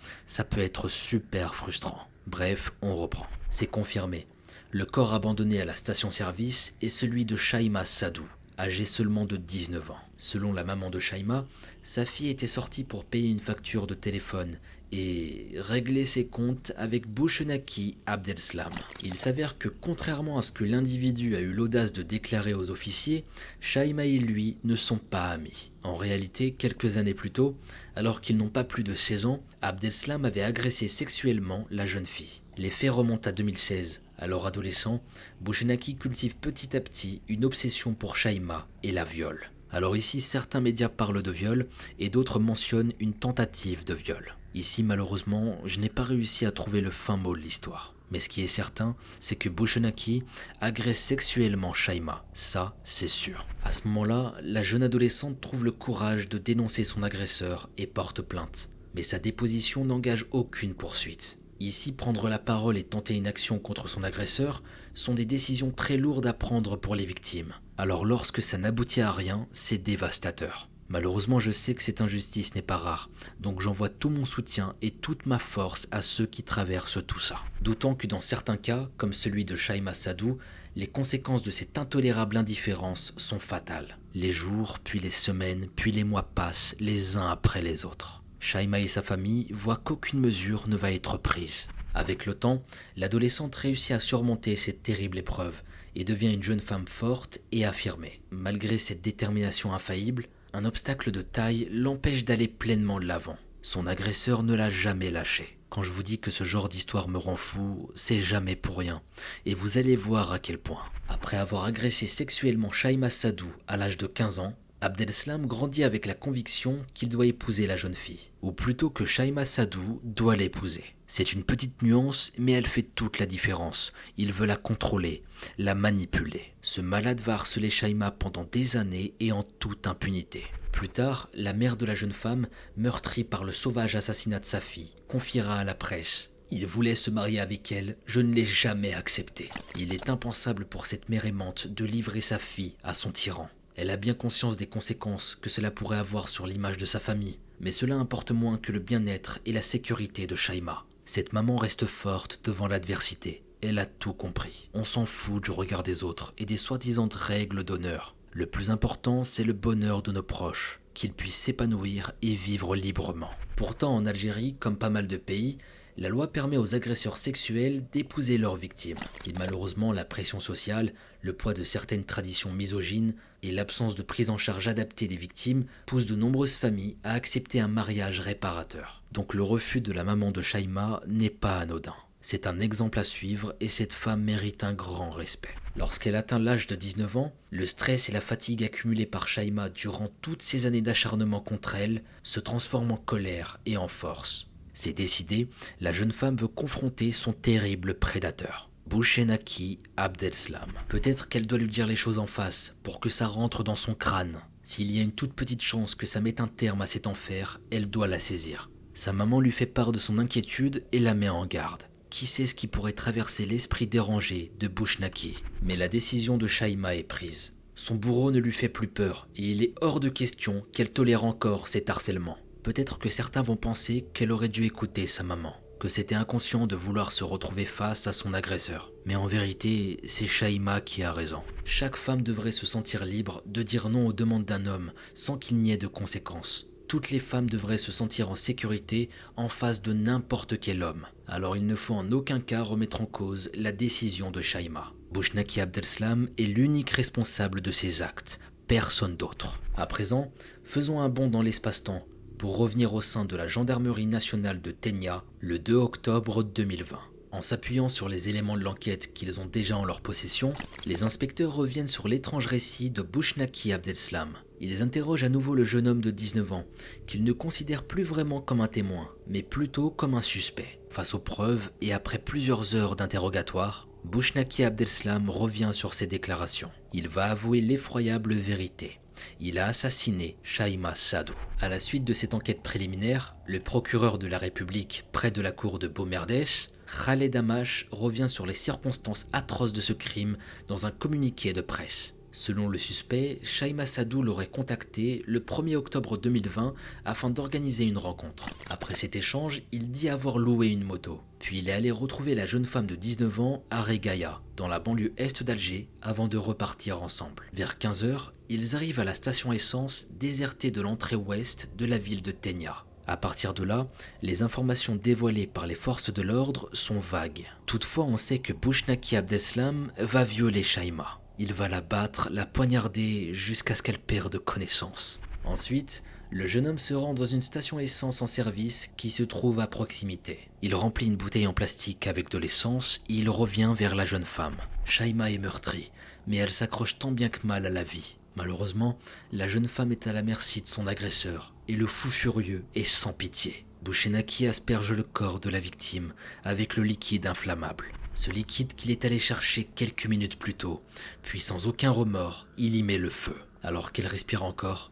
peut être super frustrant. Bref, on reprend. C'est confirmé. Le corps abandonné à la station-service est celui de Shaima Sadou, âgée seulement de 19 ans. Selon la maman de Shaima, sa fille était sortie pour payer une facture de téléphone et régler ses comptes avec Bouchenaki Abdeslam. Il s'avère que contrairement à ce que l'individu a eu l'audace de déclarer aux officiers, Shaima et lui ne sont pas amis. En réalité, quelques années plus tôt, alors qu'ils n'ont pas plus de 16 ans, Abdeslam avait agressé sexuellement la jeune fille. Les faits remontent à 2016. Alors adolescent, Bouchenaki cultive petit à petit une obsession pour Shaima et la viole. Alors ici, certains médias parlent de viol et d'autres mentionnent une tentative de viol. Ici, malheureusement, je n'ai pas réussi à trouver le fin mot de l'histoire. Mais ce qui est certain, c'est que Bouchenaki agresse sexuellement Shaima. Ça, c'est sûr. À ce moment-là, la jeune adolescente trouve le courage de dénoncer son agresseur et porte plainte. Mais sa déposition n'engage aucune poursuite. Ici, prendre la parole et tenter une action contre son agresseur sont des décisions très lourdes à prendre pour les victimes. Alors lorsque ça n'aboutit à rien, c'est dévastateur. Malheureusement, je sais que cette injustice n'est pas rare, donc j'envoie tout mon soutien et toute ma force à ceux qui traversent tout ça. D'autant que dans certains cas, comme celui de Shaima Sadou, les conséquences de cette intolérable indifférence sont fatales. Les jours, puis les semaines, puis les mois passent, les uns après les autres. Shaima et sa famille voient qu'aucune mesure ne va être prise. Avec le temps, l'adolescente réussit à surmonter cette terrible épreuve et devient une jeune femme forte et affirmée. Malgré cette détermination infaillible, un obstacle de taille l'empêche d'aller pleinement de l'avant. Son agresseur ne l'a jamais lâché. Quand je vous dis que ce genre d'histoire me rend fou, c'est jamais pour rien. Et vous allez voir à quel point. Après avoir agressé sexuellement Shaima Sadou à l'âge de 15 ans, Abdeslam grandit avec la conviction qu'il doit épouser la jeune fille, ou plutôt que Shaima Sadou doit l'épouser. C'est une petite nuance, mais elle fait toute la différence. Il veut la contrôler, la manipuler. Ce malade va harceler Shaima pendant des années et en toute impunité. Plus tard, la mère de la jeune femme, meurtrie par le sauvage assassinat de sa fille, confiera à la presse: « Il voulait se marier avec elle, je ne l'ai jamais accepté. » Il est impensable pour cette mère aimante de livrer sa fille à son tyran. Elle a bien conscience des conséquences que cela pourrait avoir sur l'image de sa famille, mais cela importe moins que le bien-être et la sécurité de Shaima. Cette maman reste forte devant l'adversité. Elle a tout compris. On s'en fout du regard des autres et des soi-disant règles d'honneur. Le plus important, c'est le bonheur de nos proches, qu'ils puissent s'épanouir et vivre librement. Pourtant, en Algérie, comme pas mal de pays, la loi permet aux agresseurs sexuels d'épouser leurs victimes. Et malheureusement, la pression sociale, le poids de certaines traditions misogynes et l'absence de prise en charge adaptée des victimes poussent de nombreuses familles à accepter un mariage réparateur. Donc le refus de la maman de Shaima n'est pas anodin. C'est un exemple à suivre et cette femme mérite un grand respect. Lorsqu'elle atteint l'âge de 19 ans, le stress et la fatigue accumulés par Shaima durant toutes ces années d'acharnement contre elle se transforment en colère et en force. C'est décidé, la jeune femme veut confronter son terrible prédateur, Bouchenaki Abdeslam. Peut-être qu'elle doit lui dire les choses en face pour que ça rentre dans son crâne. S'il y a une toute petite chance que ça mette un terme à cet enfer, elle doit la saisir. Sa maman lui fait part de son inquiétude et la met en garde. Qui sait ce qui pourrait traverser l'esprit dérangé de Bouchenaki? Mais la décision de Shaima est prise. Son bourreau ne lui fait plus peur et il est hors de question qu'elle tolère encore cet harcèlement. Peut-être que certains vont penser qu'elle aurait dû écouter sa maman, que c'était inconscient de vouloir se retrouver face à son agresseur. Mais en vérité, c'est Shaima qui a raison. Chaque femme devrait se sentir libre de dire non aux demandes d'un homme sans qu'il n'y ait de conséquences. Toutes les femmes devraient se sentir en sécurité en face de n'importe quel homme. Alors il ne faut en aucun cas remettre en cause la décision de Shaima. Bouchenaki Abdeslam est l'unique responsable de ses actes, personne d'autre. À présent, faisons un bond dans l'espace-temps pour revenir au sein de la gendarmerie nationale de Tegna le 2 octobre 2020. En s'appuyant sur les éléments de l'enquête qu'ils ont déjà en leur possession, les inspecteurs reviennent sur l'étrange récit de Bouchenaki Abdeslam. Ils interrogent à nouveau le jeune homme de 19 ans, qu'ils ne considèrent plus vraiment comme un témoin, mais plutôt comme un suspect. Face aux preuves et après plusieurs heures d'interrogatoire, Bouchenaki Abdeslam revient sur ses déclarations. Il va avouer l'effroyable vérité. Il a assassiné Shaima Sadou. À la suite de cette enquête préliminaire, le procureur de la République près de la cour de Boumerdès, Khaled Amash, revient sur les circonstances atroces de ce crime dans un communiqué de presse. Selon le suspect, Shaima Sadou l'aurait contacté le 1er octobre 2020 afin d'organiser une rencontre. À Après cet échange, il dit avoir loué une moto. Puis il est allé retrouver la jeune femme de 19 ans à Reghaïa, dans la banlieue est d'Alger, avant de repartir ensemble. Vers 15 h, ils arrivent à la station essence désertée de l'entrée ouest de la ville de Tenia. À partir de là, les informations dévoilées par les forces de l'ordre sont vagues. Toutefois, on sait que Bouchnaki Abdeslam va violer Shaima. Il va la battre, la poignarder jusqu'à ce qu'elle perde connaissance. Ensuite, le jeune homme se rend dans une station essence en service qui se trouve à proximité. Il remplit une bouteille en plastique avec de l'essence et il revient vers la jeune femme. Shaima est meurtrie, mais elle s'accroche tant bien que mal à la vie. Malheureusement, la jeune femme est à la merci de son agresseur et le fou furieux est sans pitié. Bouchnaki asperge le corps de la victime avec le liquide inflammable. Ce liquide qu'il est allé chercher quelques minutes plus tôt, puis sans aucun remords, il y met le feu. Alors qu'elle respire encore,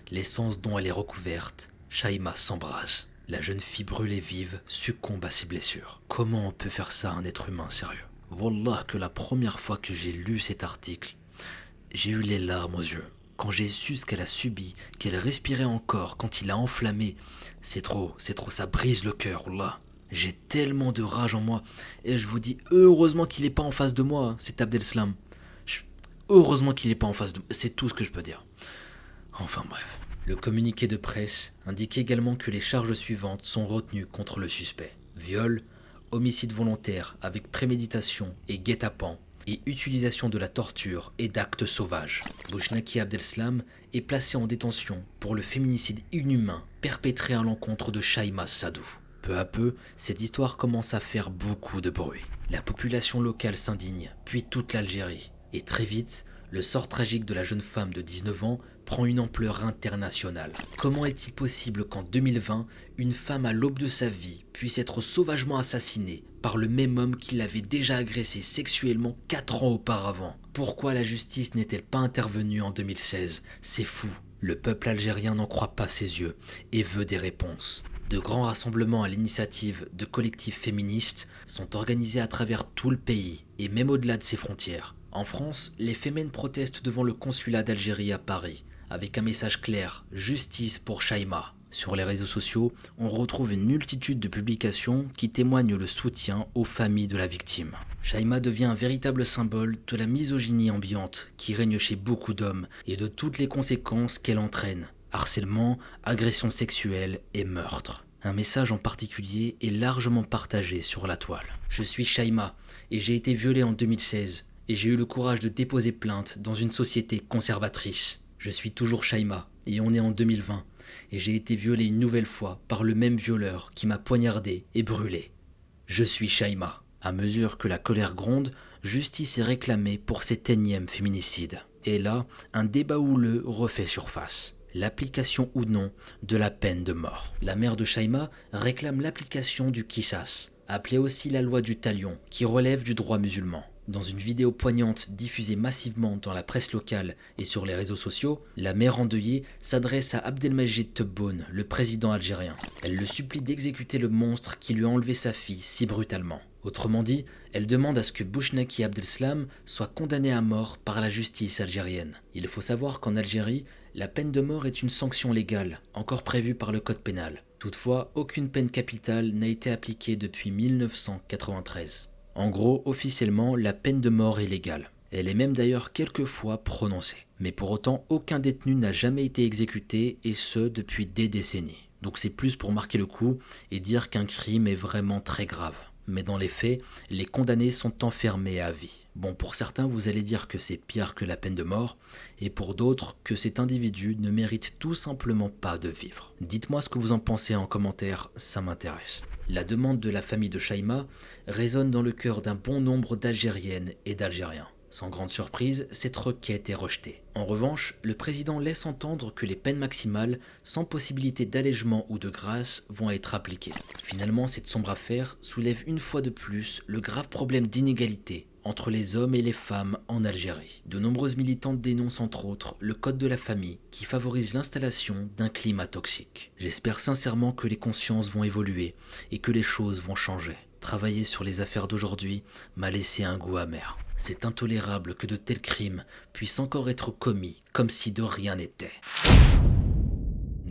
l'essence dont elle est recouverte, Shaima s'embrase. La jeune fille brûlée vive succombe à ses blessures. Comment on peut faire ça à un être humain sérieux? Wallah que la première fois que j'ai lu cet article, j'ai eu les larmes aux yeux. Quand j'ai su ce qu'elle a subi, qu'elle respirait encore quand il a enflammé, c'est trop, ça brise le cœur, wallah. J'ai tellement de rage en moi, et je vous dis, heureusement qu'il n'est pas en face de moi, cet Abdeslam. Heureusement qu'il n'est pas en face de moi, c'est tout ce que je peux dire. Enfin bref. Le communiqué de presse indique également que les charges suivantes sont retenues contre le suspect. Viol, homicide volontaire avec préméditation et guet-apens, et utilisation de la torture et d'actes sauvages. Bouchnaki Abdeslam est placé en détention pour le féminicide inhumain perpétré à l'encontre de Shaima Sadou. Peu à peu, cette histoire commence à faire beaucoup de bruit. La population locale s'indigne, puis toute l'Algérie. Et très vite, le sort tragique de la jeune femme de 19 ans prend une ampleur internationale. Comment est-il possible qu'en 2020, une femme à l'aube de sa vie puisse être sauvagement assassinée par le même homme qui l'avait déjà agressée sexuellement 4 ans auparavant? Pourquoi la justice n'est-elle pas intervenue en 2016? C'est fou. Le peuple algérien n'en croit pas ses yeux et veut des réponses. De grands rassemblements à l'initiative de collectifs féministes sont organisés à travers tout le pays et même au-delà de ses frontières. En France, les fémènes protestent devant le consulat d'Algérie à Paris, avec un message clair, justice pour Shaima. Sur les réseaux sociaux, on retrouve une multitude de publications qui témoignent le soutien aux familles de la victime. Shaima devient un véritable symbole de la misogynie ambiante qui règne chez beaucoup d'hommes et de toutes les conséquences qu'elle entraîne. Harcèlement, agression sexuelle et meurtre. Un message en particulier est largement partagé sur la toile. Je suis Shaima et j'ai été violée en 2016 et j'ai eu le courage de déposer plainte dans une société conservatrice. Je suis toujours Shaima et on est en 2020 et j'ai été violée une nouvelle fois par le même violeur qui m'a poignardée et brûlée. Je suis Shaima. À mesure que la colère gronde, justice est réclamée pour cet énième féminicide. Et là, un débat houleux refait surface. L'application ou non de la peine de mort. La mère de Shaima réclame l'application du Qisas, appelée aussi la loi du talion, qui relève du droit musulman. Dans une vidéo poignante diffusée massivement dans la presse locale et sur les réseaux sociaux, la mère endeuillée s'adresse à Abdelmajid Tebboune, le président algérien. Elle le supplie d'exécuter le monstre qui lui a enlevé sa fille si brutalement. Autrement dit, elle demande à ce que Bouchnaki Abdeslam soit condamné à mort par la justice algérienne. Il faut savoir qu'en Algérie, la peine de mort est une sanction légale, encore prévue par le code pénal. Toutefois, aucune peine capitale n'a été appliquée depuis 1993. En gros, officiellement, la peine de mort est légale. Elle est même d'ailleurs quelquefois prononcée. Mais pour autant, aucun détenu n'a jamais été exécuté, et ce depuis des décennies. Donc c'est plus pour marquer le coup et dire qu'un crime est vraiment très grave. Mais dans les faits, les condamnés sont enfermés à vie. Bon, pour certains, vous allez dire que c'est pire que la peine de mort, et pour d'autres, que cet individu ne mérite tout simplement pas de vivre. Dites-moi ce que vous en pensez en commentaire, ça m'intéresse. La demande de la famille de Shaima résonne dans le cœur d'un bon nombre d'Algériennes et d'Algériens. Sans grande surprise, cette requête est rejetée. En revanche, le président laisse entendre que les peines maximales, sans possibilité d'allègement ou de grâce, vont être appliquées. Finalement, cette sombre affaire soulève une fois de plus le grave problème d'inégalité entre les hommes et les femmes en Algérie. De nombreuses militantes dénoncent entre autres le code de la famille qui favorise l'installation d'un climat toxique. J'espère sincèrement que les consciences vont évoluer et que les choses vont changer. Travailler sur les affaires d'aujourd'hui m'a laissé un goût amer. C'est intolérable que de tels crimes puissent encore être commis comme si de rien n'était.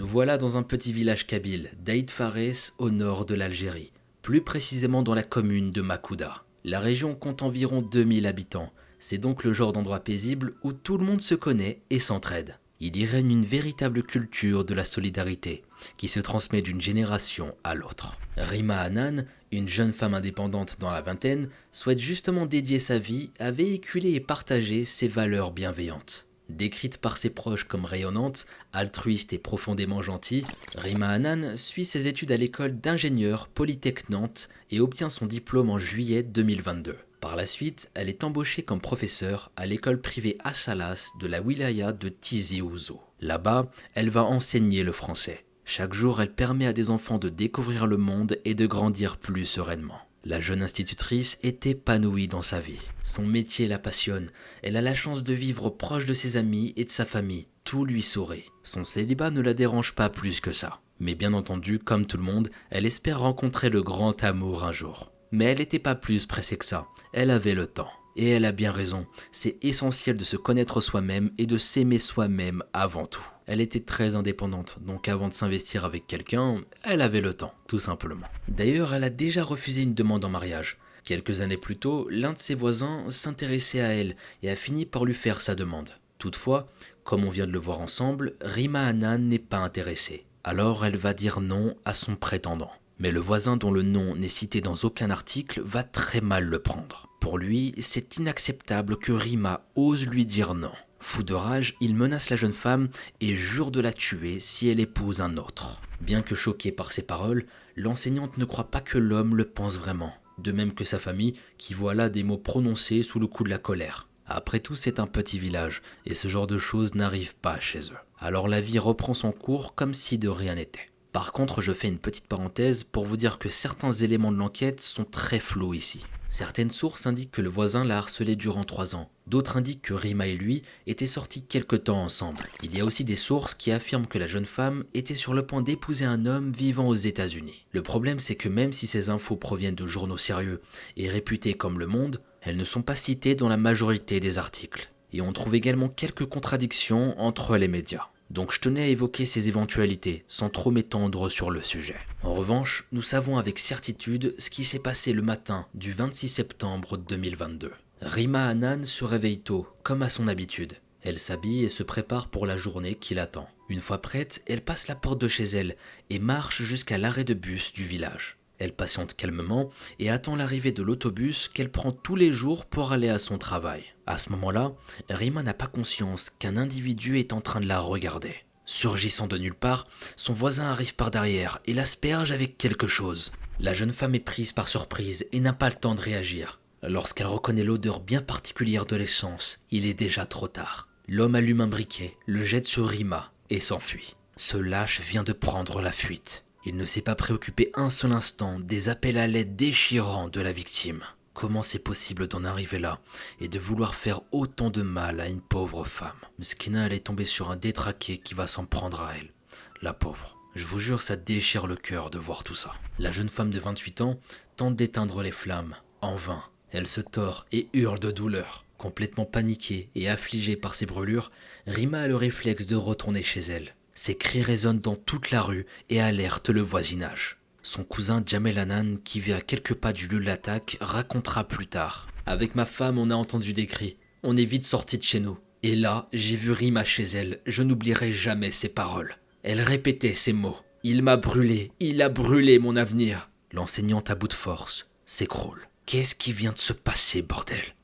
Nous voilà dans un petit village kabyle, d'Aït Fares, au nord de l'Algérie, plus précisément dans la commune de Makouda. La région compte environ 2000 habitants. C'est donc le genre d'endroit paisible où tout le monde se connaît et s'entraide. Il y règne une véritable culture de la solidarité qui se transmet d'une génération à l'autre. Rima Hanan, une jeune femme indépendante dans la vingtaine, souhaite justement dédier sa vie à véhiculer et partager ses valeurs bienveillantes. Décrite par ses proches comme rayonnante, altruiste et profondément gentille, Rima Hanan suit ses études à l'école d'ingénieur Polytech Nantes et obtient son diplôme en juillet 2022. Par la suite, elle est embauchée comme professeure à l'école privée Achalas de la wilaya de Tizi Ouzou. Là-bas, elle va enseigner le français. Chaque jour, elle permet à des enfants de découvrir le monde et de grandir plus sereinement. La jeune institutrice est épanouie dans sa vie. Son métier la passionne. Elle a la chance de vivre proche de ses amis et de sa famille. Tout lui sourit. Son célibat ne la dérange pas plus que ça. Mais bien entendu, comme tout le monde, elle espère rencontrer le grand amour un jour. Mais elle n'était pas plus pressée que ça. Elle avait le temps. Et elle a bien raison. C'est essentiel de se connaître soi-même et de s'aimer soi-même avant tout. Elle était très indépendante, donc avant de s'investir avec quelqu'un, elle avait le temps, tout simplement. D'ailleurs, elle a déjà refusé une demande en mariage. Quelques années plus tôt, l'un de ses voisins s'intéressait à elle et a fini par lui faire sa demande. Toutefois, comme on vient de le voir ensemble, Rima Hanan n'est pas intéressée. Alors elle va dire non à son prétendant. Mais le voisin dont le nom n'est cité dans aucun article va très mal le prendre. Pour lui, c'est inacceptable que Rima ose lui dire non. Fou de rage, il menace la jeune femme et jure de la tuer si elle épouse un autre. Bien que choquée par ces paroles, l'enseignante ne croit pas que l'homme le pense vraiment. De même que sa famille, qui voit là des mots prononcés sous le coup de la colère. Après tout, c'est un petit village, et ce genre de choses n'arrive pas chez eux. Alors la vie reprend son cours comme si de rien n'était. Par contre, je fais une petite parenthèse pour vous dire que certains éléments de l'enquête sont très flous ici. Certaines sources indiquent que le voisin l'a harcelé durant 3 ans. D'autres indiquent que Rima et lui étaient sortis quelque temps ensemble. Il y a aussi des sources qui affirment que la jeune femme était sur le point d'épouser un homme vivant aux États-Unis. Le problème, c'est que même si ces infos proviennent de journaux sérieux et réputés comme Le Monde, elles ne sont pas citées dans la majorité des articles. Et on trouve également quelques contradictions entre les médias. Donc je tenais à évoquer ces éventualités, sans trop m'étendre sur le sujet. En revanche, nous savons avec certitude ce qui s'est passé le matin du 26 septembre 2022. Rima Hanan se réveille tôt, comme à son habitude. Elle s'habille et se prépare pour la journée qui l'attend. Une fois prête, elle passe la porte de chez elle et marche jusqu'à l'arrêt de bus du village. Elle patiente calmement et attend l'arrivée de l'autobus qu'elle prend tous les jours pour aller à son travail. À ce moment-là, Rima n'a pas conscience qu'un individu est en train de la regarder. Surgissant de nulle part, son voisin arrive par derrière et l'asperge avec quelque chose. La jeune femme est prise par surprise et n'a pas le temps de réagir. Lorsqu'elle reconnaît l'odeur bien particulière de l'essence, il est déjà trop tard. L'homme allume un briquet, le jette sur Rima et s'enfuit. Ce lâche vient de prendre la fuite. Il ne s'est pas préoccupé un seul instant des appels à l'aide déchirants de la victime. Comment c'est possible d'en arriver là et de vouloir faire autant de mal à une pauvre femme? Mskina, elle est tombée sur un détraqué qui va s'en prendre à elle. La pauvre. Je vous jure, ça déchire le cœur de voir tout ça. La jeune femme de 28 ans tente d'éteindre les flammes. En vain. Elle se tord et hurle de douleur. Complètement paniquée et affligée par ses brûlures, Rima a le réflexe de retourner chez elle. Ses cris résonnent dans toute la rue et alertent le voisinage. Son cousin Jamel Hanan, qui vit à quelques pas du lieu de l'attaque, racontera plus tard. Avec ma femme, on a entendu des cris. On est vite sortis de chez nous. Et là, j'ai vu Rima chez elle. Je n'oublierai jamais ses paroles. Elle répétait ces mots. Il m'a brûlé. Il a brûlé mon avenir. L'enseignante à bout de force s'écroule. Qu'est-ce qui vient de se passer, bordel?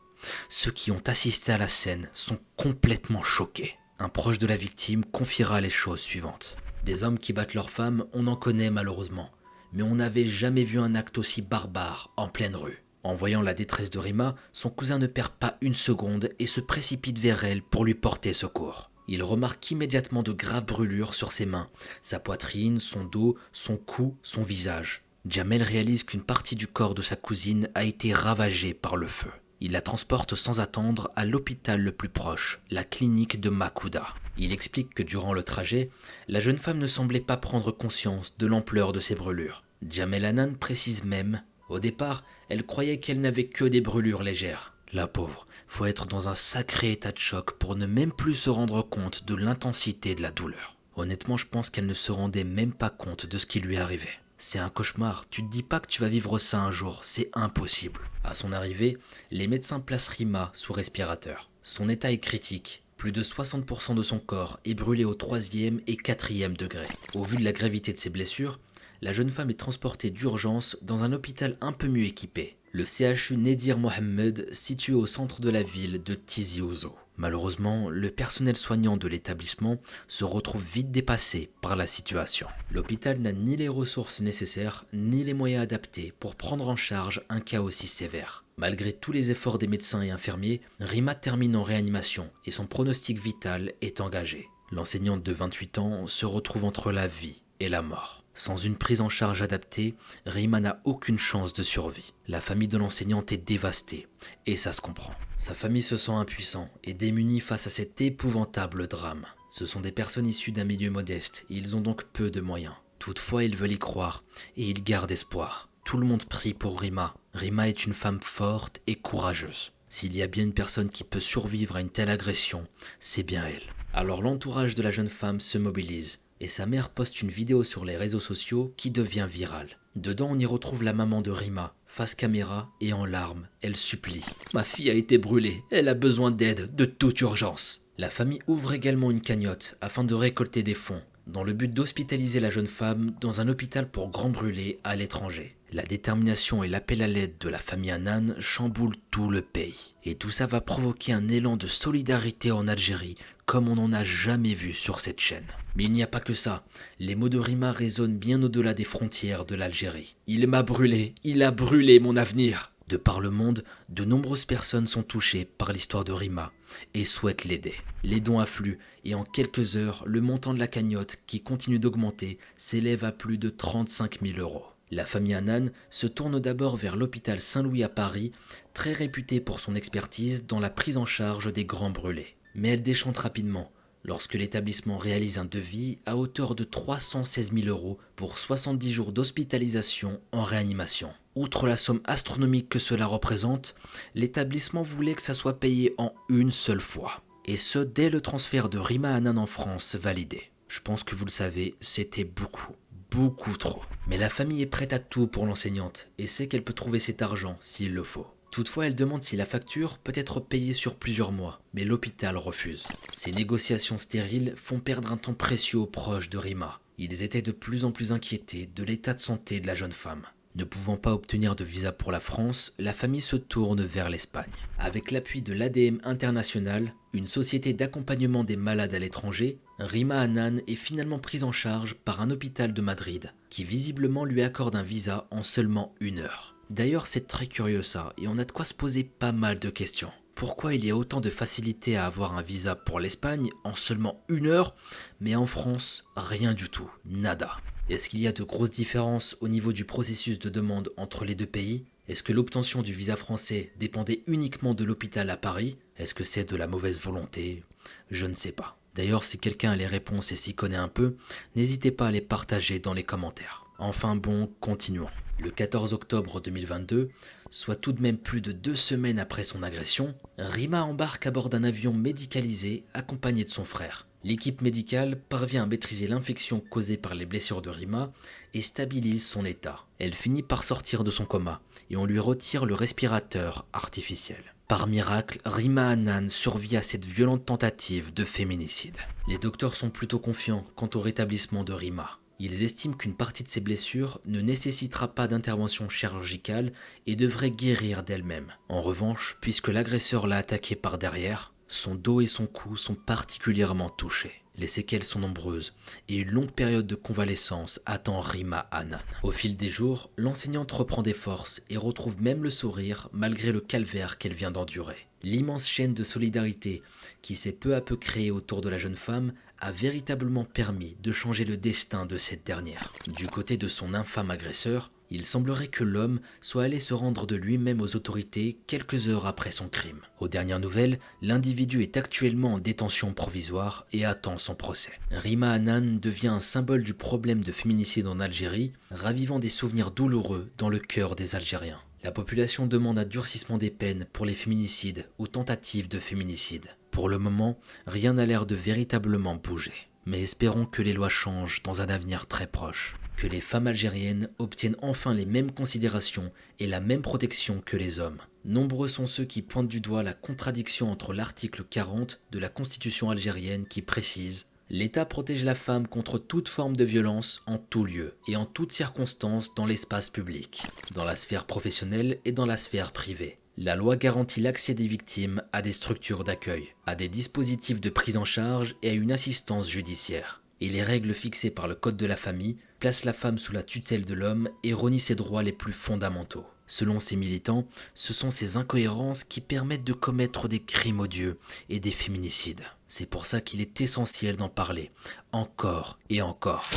Ceux qui ont assisté à la scène sont complètement choqués. Un proche de la victime confiera les choses suivantes. Des hommes qui battent leurs femmes, on en connaît malheureusement. Mais on n'avait jamais vu un acte aussi barbare en pleine rue. En voyant la détresse de Rima, son cousin ne perd pas une seconde et se précipite vers elle pour lui porter secours. Il remarque immédiatement de graves brûlures sur ses mains, sa poitrine, son dos, son cou, son visage. Jamel réalise qu'une partie du corps de sa cousine a été ravagée par le feu. Il la transporte sans attendre à l'hôpital le plus proche, la clinique de Makouda. Il explique que durant le trajet, la jeune femme ne semblait pas prendre conscience de l'ampleur de ses brûlures. Jamel Hanan précise même, au départ, elle croyait qu'elle n'avait que des brûlures légères. La pauvre, faut être dans un sacré état de choc pour ne même plus se rendre compte de l'intensité de la douleur. Honnêtement, je pense qu'elle ne se rendait même pas compte de ce qui lui arrivait. C'est un cauchemar, tu te dis pas que tu vas vivre ça un jour, c'est impossible. À son arrivée, les médecins placent Rima sous respirateur. Son état est critique. Plus de 60% de son corps est brûlé au 3e et 4e degré. Au vu de la gravité de ses blessures, la jeune femme est transportée d'urgence dans un hôpital un peu mieux équipé, le CHU Nedir Mohammed, situé au centre de la ville de Tizi Ouzou. Malheureusement, le personnel soignant de l'établissement se retrouve vite dépassé par la situation. L'hôpital n'a ni les ressources nécessaires, ni les moyens adaptés pour prendre en charge un cas aussi sévère. Malgré tous les efforts des médecins et infirmiers, Rima termine en réanimation et son pronostic vital est engagé. L'enseignante de 28 ans se retrouve entre la vie et la mort. Sans une prise en charge adaptée, Rima n'a aucune chance de survie. La famille de l'enseignante est dévastée, et ça se comprend. Sa famille se sent impuissant et démunie face à cet épouvantable drame. Ce sont des personnes issues d'un milieu modeste, et ils ont donc peu de moyens. Toutefois, ils veulent y croire, et ils gardent espoir. Tout le monde prie pour Rima. Rima est une femme forte et courageuse. S'il y a bien une personne qui peut survivre à une telle agression, c'est bien elle. Alors l'entourage de la jeune femme se mobilise, et sa mère poste une vidéo sur les réseaux sociaux qui devient virale. Dedans, on y retrouve la maman de Rima, face caméra et en larmes. Elle supplie. « Ma fille a été brûlée, elle a besoin d'aide, de toute urgence !» La famille ouvre également une cagnotte afin de récolter des fonds, dans le but d'hospitaliser la jeune femme dans un hôpital pour grands brûlés à l'étranger. La détermination et l'appel à l'aide de la famille Hannan chamboulent tout le pays. Et tout ça va provoquer un élan de solidarité en Algérie comme on n'en a jamais vu sur cette chaîne. Mais il n'y a pas que ça. Les mots de Rima résonnent bien au-delà des frontières de l'Algérie. « Il m'a brûlé, il a brûlé mon avenir !» De par le monde, de nombreuses personnes sont touchées par l'histoire de Rima et souhaitent l'aider. Les dons affluent et en quelques heures, le montant de la cagnotte, qui continue d'augmenter, s'élève à plus de 35 000 €. La famille Hannan se tourne d'abord vers l'hôpital Saint-Louis à Paris, très réputé pour son expertise dans la prise en charge des grands brûlés. Mais elle déchante rapidement lorsque l'établissement réalise un devis à hauteur de 316 000 € pour 70 jours d'hospitalisation en réanimation. Outre la somme astronomique que cela représente, l'établissement voulait que ça soit payé en une seule fois. Et ce, dès le transfert de Rima Hannan en France validé. Je pense que vous le savez, c'était beaucoup trop. Mais la famille est prête à tout pour l'enseignante et sait qu'elle peut trouver cet argent s'il le faut. Toutefois, elle demande si la facture peut être payée sur plusieurs mois, mais l'hôpital refuse. Ces négociations stériles font perdre un temps précieux aux proches de Rima. Ils étaient de plus en plus inquiétés de l'état de santé de la jeune femme. Ne pouvant pas obtenir de visa pour la France, la famille se tourne vers l'Espagne. Avec l'appui de l'ADM International, une société d'accompagnement des malades à l'étranger, Rima Hannan est finalement prise en charge par un hôpital de Madrid, qui visiblement lui accorde un visa en seulement 1 heure. D'ailleurs, c'est très curieux ça, et on a de quoi se poser pas mal de questions. Pourquoi il y a autant de facilité à avoir un visa pour l'Espagne en seulement 1 heure, mais en France, rien du tout, nada. Est-ce qu'il y a de grosses différences au niveau du processus de demande entre les deux pays? Est-ce que l'obtention du visa français dépendait uniquement de l'hôpital à Paris? Est-ce que c'est de la mauvaise volonté? Je ne sais pas. D'ailleurs, si quelqu'un a les réponses et s'y connaît un peu, n'hésitez pas à les partager dans les commentaires. Enfin bon, continuons. Le 14 octobre 2022, soit tout de même plus de 2 semaines après son agression, Rima embarque à bord d'un avion médicalisé accompagné de son frère. L'équipe médicale parvient à maîtriser l'infection causée par les blessures de Rima et stabilise son état. Elle finit par sortir de son coma et on lui retire le respirateur artificiel. Par miracle, Rima Hannan survit à cette violente tentative de féminicide. Les docteurs sont plutôt confiants quant au rétablissement de Rima. Ils estiment qu'une partie de ses blessures ne nécessitera pas d'intervention chirurgicale et devrait guérir d'elle-même. En revanche, puisque l'agresseur l'a attaquée par derrière, son dos et son cou sont particulièrement touchés. Les séquelles sont nombreuses et une longue période de convalescence attend Rima Hannan. Au fil des jours, l'enseignante reprend des forces et retrouve même le sourire malgré le calvaire qu'elle vient d'endurer. L'immense chaîne de solidarité qui s'est peu à peu créée autour de la jeune femme a véritablement permis de changer le destin de cette dernière. Du côté de son infâme agresseur, il semblerait que l'homme soit allé se rendre de lui-même aux autorités quelques heures après son crime. Aux dernières nouvelles, l'individu est actuellement en détention provisoire et attend son procès. Rima Hannan devient un symbole du problème de féminicide en Algérie, ravivant des souvenirs douloureux dans le cœur des Algériens. La population demande un durcissement des peines pour les féminicides ou tentatives de féminicide. Pour le moment, rien n'a l'air de véritablement bouger. Mais espérons que les lois changent dans un avenir très proche, que les femmes algériennes obtiennent enfin les mêmes considérations et la même protection que les hommes. Nombreux sont ceux qui pointent du doigt la contradiction entre l'article 40 de la Constitution algérienne qui précise « L'État protège la femme contre toute forme de violence en tout lieu et en toutes circonstances dans l'espace public, dans la sphère professionnelle et dans la sphère privée. La loi garantit l'accès des victimes à des structures d'accueil, à des dispositifs de prise en charge et à une assistance judiciaire. Et les règles fixées par le Code de la famille placent la femme sous la tutelle de l'homme et renient ses droits les plus fondamentaux. » Selon ces militants, ce sont ces incohérences qui permettent de commettre des crimes odieux et des féminicides. C'est pour ça qu'il est essentiel d'en parler, encore et encore.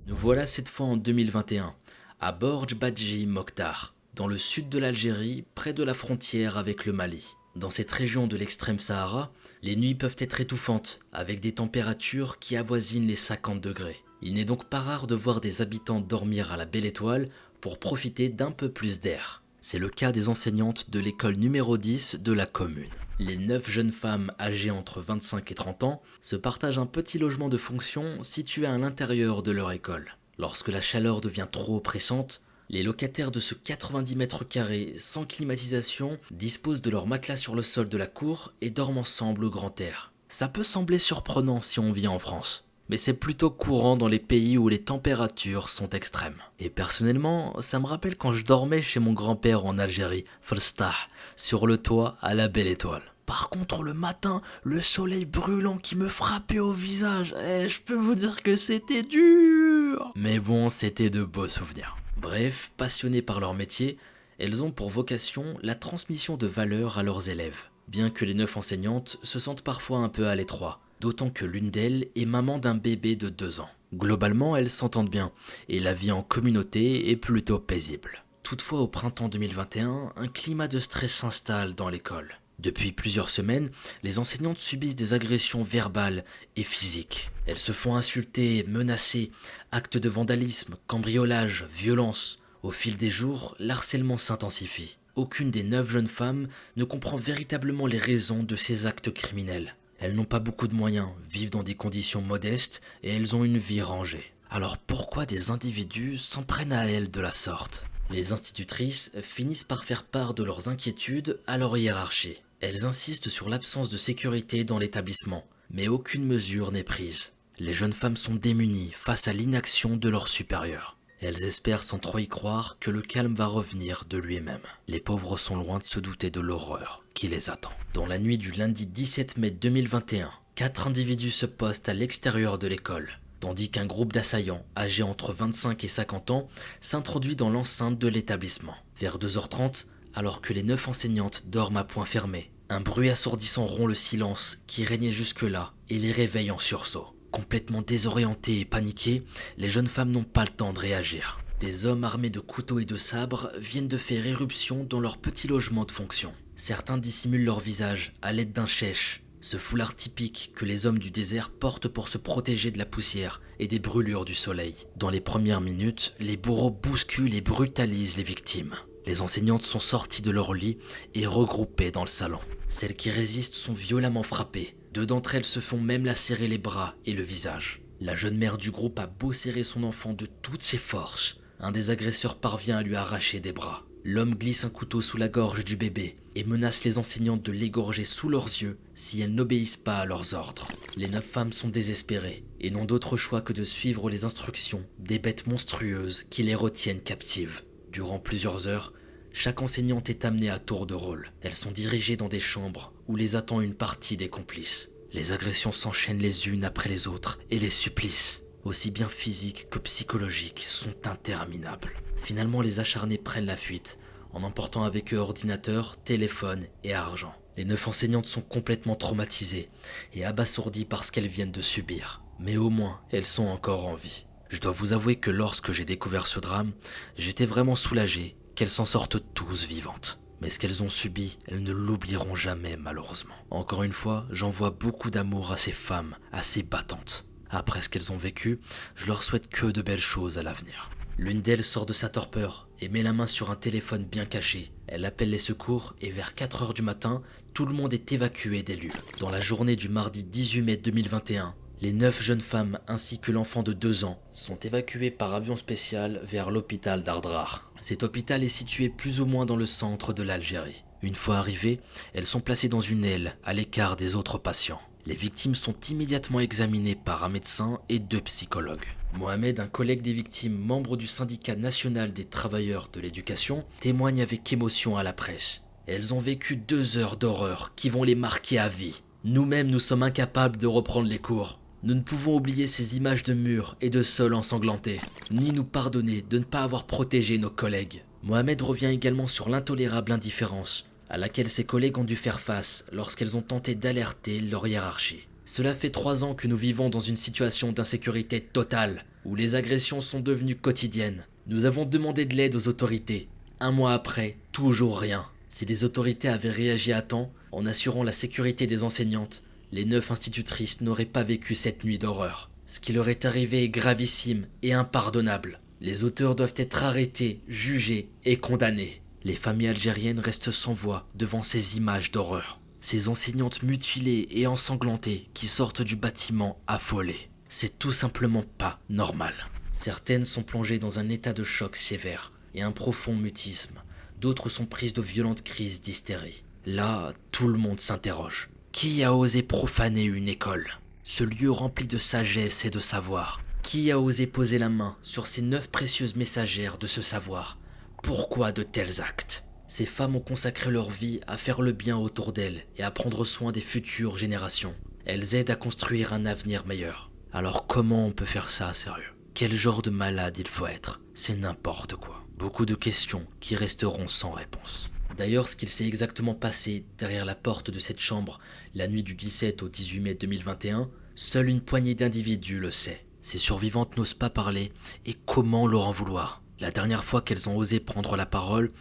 Nous voilà cette fois en 2021, à Borj Badji Mokhtar, dans le sud de l'Algérie, près de la frontière avec le Mali. Dans cette région de l'extrême Sahara, les nuits peuvent être étouffantes, avec des températures qui avoisinent les 50 degrés. Il n'est donc pas rare de voir des habitants dormir à la belle étoile pour profiter d'un peu plus d'air. C'est le cas des enseignantes de l'école numéro 10 de la commune. Les 9 jeunes femmes âgées entre 25 et 30 ans se partagent un petit logement de fonction situé à l'intérieur de leur école. Lorsque la chaleur devient trop oppressante, les locataires de ce 90 mètres carrés sans climatisation disposent de leur matelas sur le sol de la cour et dorment ensemble au grand air. Ça peut sembler surprenant si on vit en France, mais c'est plutôt courant dans les pays où les températures sont extrêmes. Et personnellement, ça me rappelle quand je dormais chez mon grand-père en Algérie, Falstah, sur le toit à la belle étoile. Par contre, le matin, le soleil brûlant qui me frappait au visage, je peux vous dire que c'était dur. Mais bon, c'était de beaux souvenirs. Bref, passionnées par leur métier, elles ont pour vocation la transmission de valeurs à leurs élèves. Bien que les 9 enseignantes se sentent parfois un peu à l'étroit, d'autant que l'une d'elles est maman d'un bébé de 2 ans. Globalement, elles s'entendent bien, et la vie en communauté est plutôt paisible. Toutefois, au printemps 2021, un climat de stress s'installe dans l'école. Depuis plusieurs semaines, les enseignantes subissent des agressions verbales et physiques. Elles se font insulter, menacer, actes de vandalisme, cambriolage, violence. Au fil des jours, l'harcèlement s'intensifie. Aucune des 9 jeunes femmes ne comprend véritablement les raisons de ces actes criminels. Elles n'ont pas beaucoup de moyens, vivent dans des conditions modestes et elles ont une vie rangée. Alors pourquoi des individus s'en prennent à elles de la sorte ? Les institutrices finissent par faire part de leurs inquiétudes à leur hiérarchie. Elles insistent sur l'absence de sécurité dans l'établissement, mais aucune mesure n'est prise. Les jeunes femmes sont démunies face à l'inaction de leurs supérieurs. Elles espèrent sans trop y croire que le calme va revenir de lui-même. Les pauvres sont loin de se douter de l'horreur qui les attend. Dans la nuit du lundi 17 mai 2021, 4 individus se postent à l'extérieur de l'école, tandis qu'un groupe d'assaillants, âgés entre 25 et 50 ans, s'introduit dans l'enceinte de l'établissement. Vers 2h30, alors que les 9 enseignantes dorment à point fermé, un bruit assourdissant rompt le silence qui régnait jusque-là et les réveille en sursaut. Complètement désorientées et paniquées, les jeunes femmes n'ont pas le temps de réagir. Des hommes armés de couteaux et de sabres viennent de faire éruption dans leur petit logement de fonction. Certains dissimulent leur visage à l'aide d'un chèche, ce foulard typique que les hommes du désert portent pour se protéger de la poussière et des brûlures du soleil. Dans les premières minutes, les bourreaux bousculent et brutalisent les victimes. Les enseignantes sont sorties de leur lit et regroupées dans le salon. Celles qui résistent sont violemment frappées. 2 d'entre elles se font même lacérer les bras et le visage. La jeune mère du groupe a beau serrer son enfant de toutes ses forces, un des agresseurs parvient à lui arracher des bras. L'homme glisse un couteau sous la gorge du bébé et menace les enseignantes de l'égorger sous leurs yeux si elles n'obéissent pas à leurs ordres. Les 9 femmes sont désespérées et n'ont d'autre choix que de suivre les instructions des bêtes monstrueuses qui les retiennent captives. Durant plusieurs heures, chaque enseignante est amenée à tour de rôle. Elles sont dirigées dans des chambres où les attend une partie des complices. Les agressions s'enchaînent les unes après les autres et les supplices, aussi bien physiques que psychologiques, sont interminables. Finalement, les acharnés prennent la fuite en emportant avec eux ordinateurs, téléphones et argent. Les 9 enseignantes sont complètement traumatisées et abasourdies par ce qu'elles viennent de subir. Mais au moins, elles sont encore en vie. Je dois vous avouer que lorsque j'ai découvert ce drame, j'étais vraiment soulagé qu'elles s'en sortent tous vivantes. Mais ce qu'elles ont subi, elles ne l'oublieront jamais malheureusement. Encore une fois, j'envoie beaucoup d'amour à ces femmes, à ces battantes. Après ce qu'elles ont vécu, je leur souhaite que de belles choses à l'avenir. L'une d'elles sort de sa torpeur et met la main sur un téléphone bien caché. Elle appelle les secours et vers 4h du matin, tout le monde est évacué des lieux. Dans la journée du mardi 18 mai 2021, Les 9 jeunes femmes ainsi que l'enfant de 2 ans sont évacués par avion spécial vers l'hôpital d'Ardrar. Cet hôpital est situé plus ou moins dans le centre de l'Algérie. Une fois arrivées, elles sont placées dans une aile à l'écart des autres patients. Les victimes sont immédiatement examinées par un médecin et 2 psychologues. Mohamed, un collègue des victimes, membre du syndicat national des travailleurs de l'éducation, témoigne avec émotion à la presse. Elles ont vécu 2 heures d'horreur qui vont les marquer à vie. Nous-mêmes, nous sommes incapables de reprendre les cours. Nous ne pouvons oublier ces images de murs et de sols ensanglantés, ni nous pardonner de ne pas avoir protégé nos collègues. Mohamed revient également sur l'intolérable indifférence à laquelle ses collègues ont dû faire face lorsqu'elles ont tenté d'alerter leur hiérarchie. Cela fait 3 ans que nous vivons dans une situation d'insécurité totale, où les agressions sont devenues quotidiennes. Nous avons demandé de l'aide aux autorités. 1 mois après, toujours rien. Si les autorités avaient réagi à temps, en assurant la sécurité des enseignantes, les 9 institutrices n'auraient pas vécu cette nuit d'horreur. Ce qui leur est arrivé est gravissime et impardonnable. Les auteurs doivent être arrêtés, jugés et condamnés. Les familles algériennes restent sans voix devant ces images d'horreur. Ces enseignantes mutilées et ensanglantées qui sortent du bâtiment affolées. C'est tout simplement pas normal. Certaines sont plongées dans un état de choc sévère et un profond mutisme. D'autres sont prises de violentes crises d'hystérie. Là, tout le monde s'interroge. Qui a osé profaner une école? Ce lieu rempli de sagesse et de savoir. Qui a osé poser la main sur ces 9 précieuses messagères de ce savoir? Pourquoi de tels actes? Ces femmes ont consacré leur vie à faire le bien autour d'elles et à prendre soin des futures générations. Elles aident à construire un avenir meilleur. Alors comment on peut faire ça, sérieux? Quel genre de malade il faut être? C'est n'importe quoi. Beaucoup de questions qui resteront sans réponse. D'ailleurs, ce qu'il s'est exactement passé derrière la porte de cette chambre la nuit du 17 au 18 mai 2021, seule une poignée d'individus le sait. Ces survivantes n'osent pas parler, et comment leur en vouloir? La dernière fois qu'elles ont osé prendre la parole,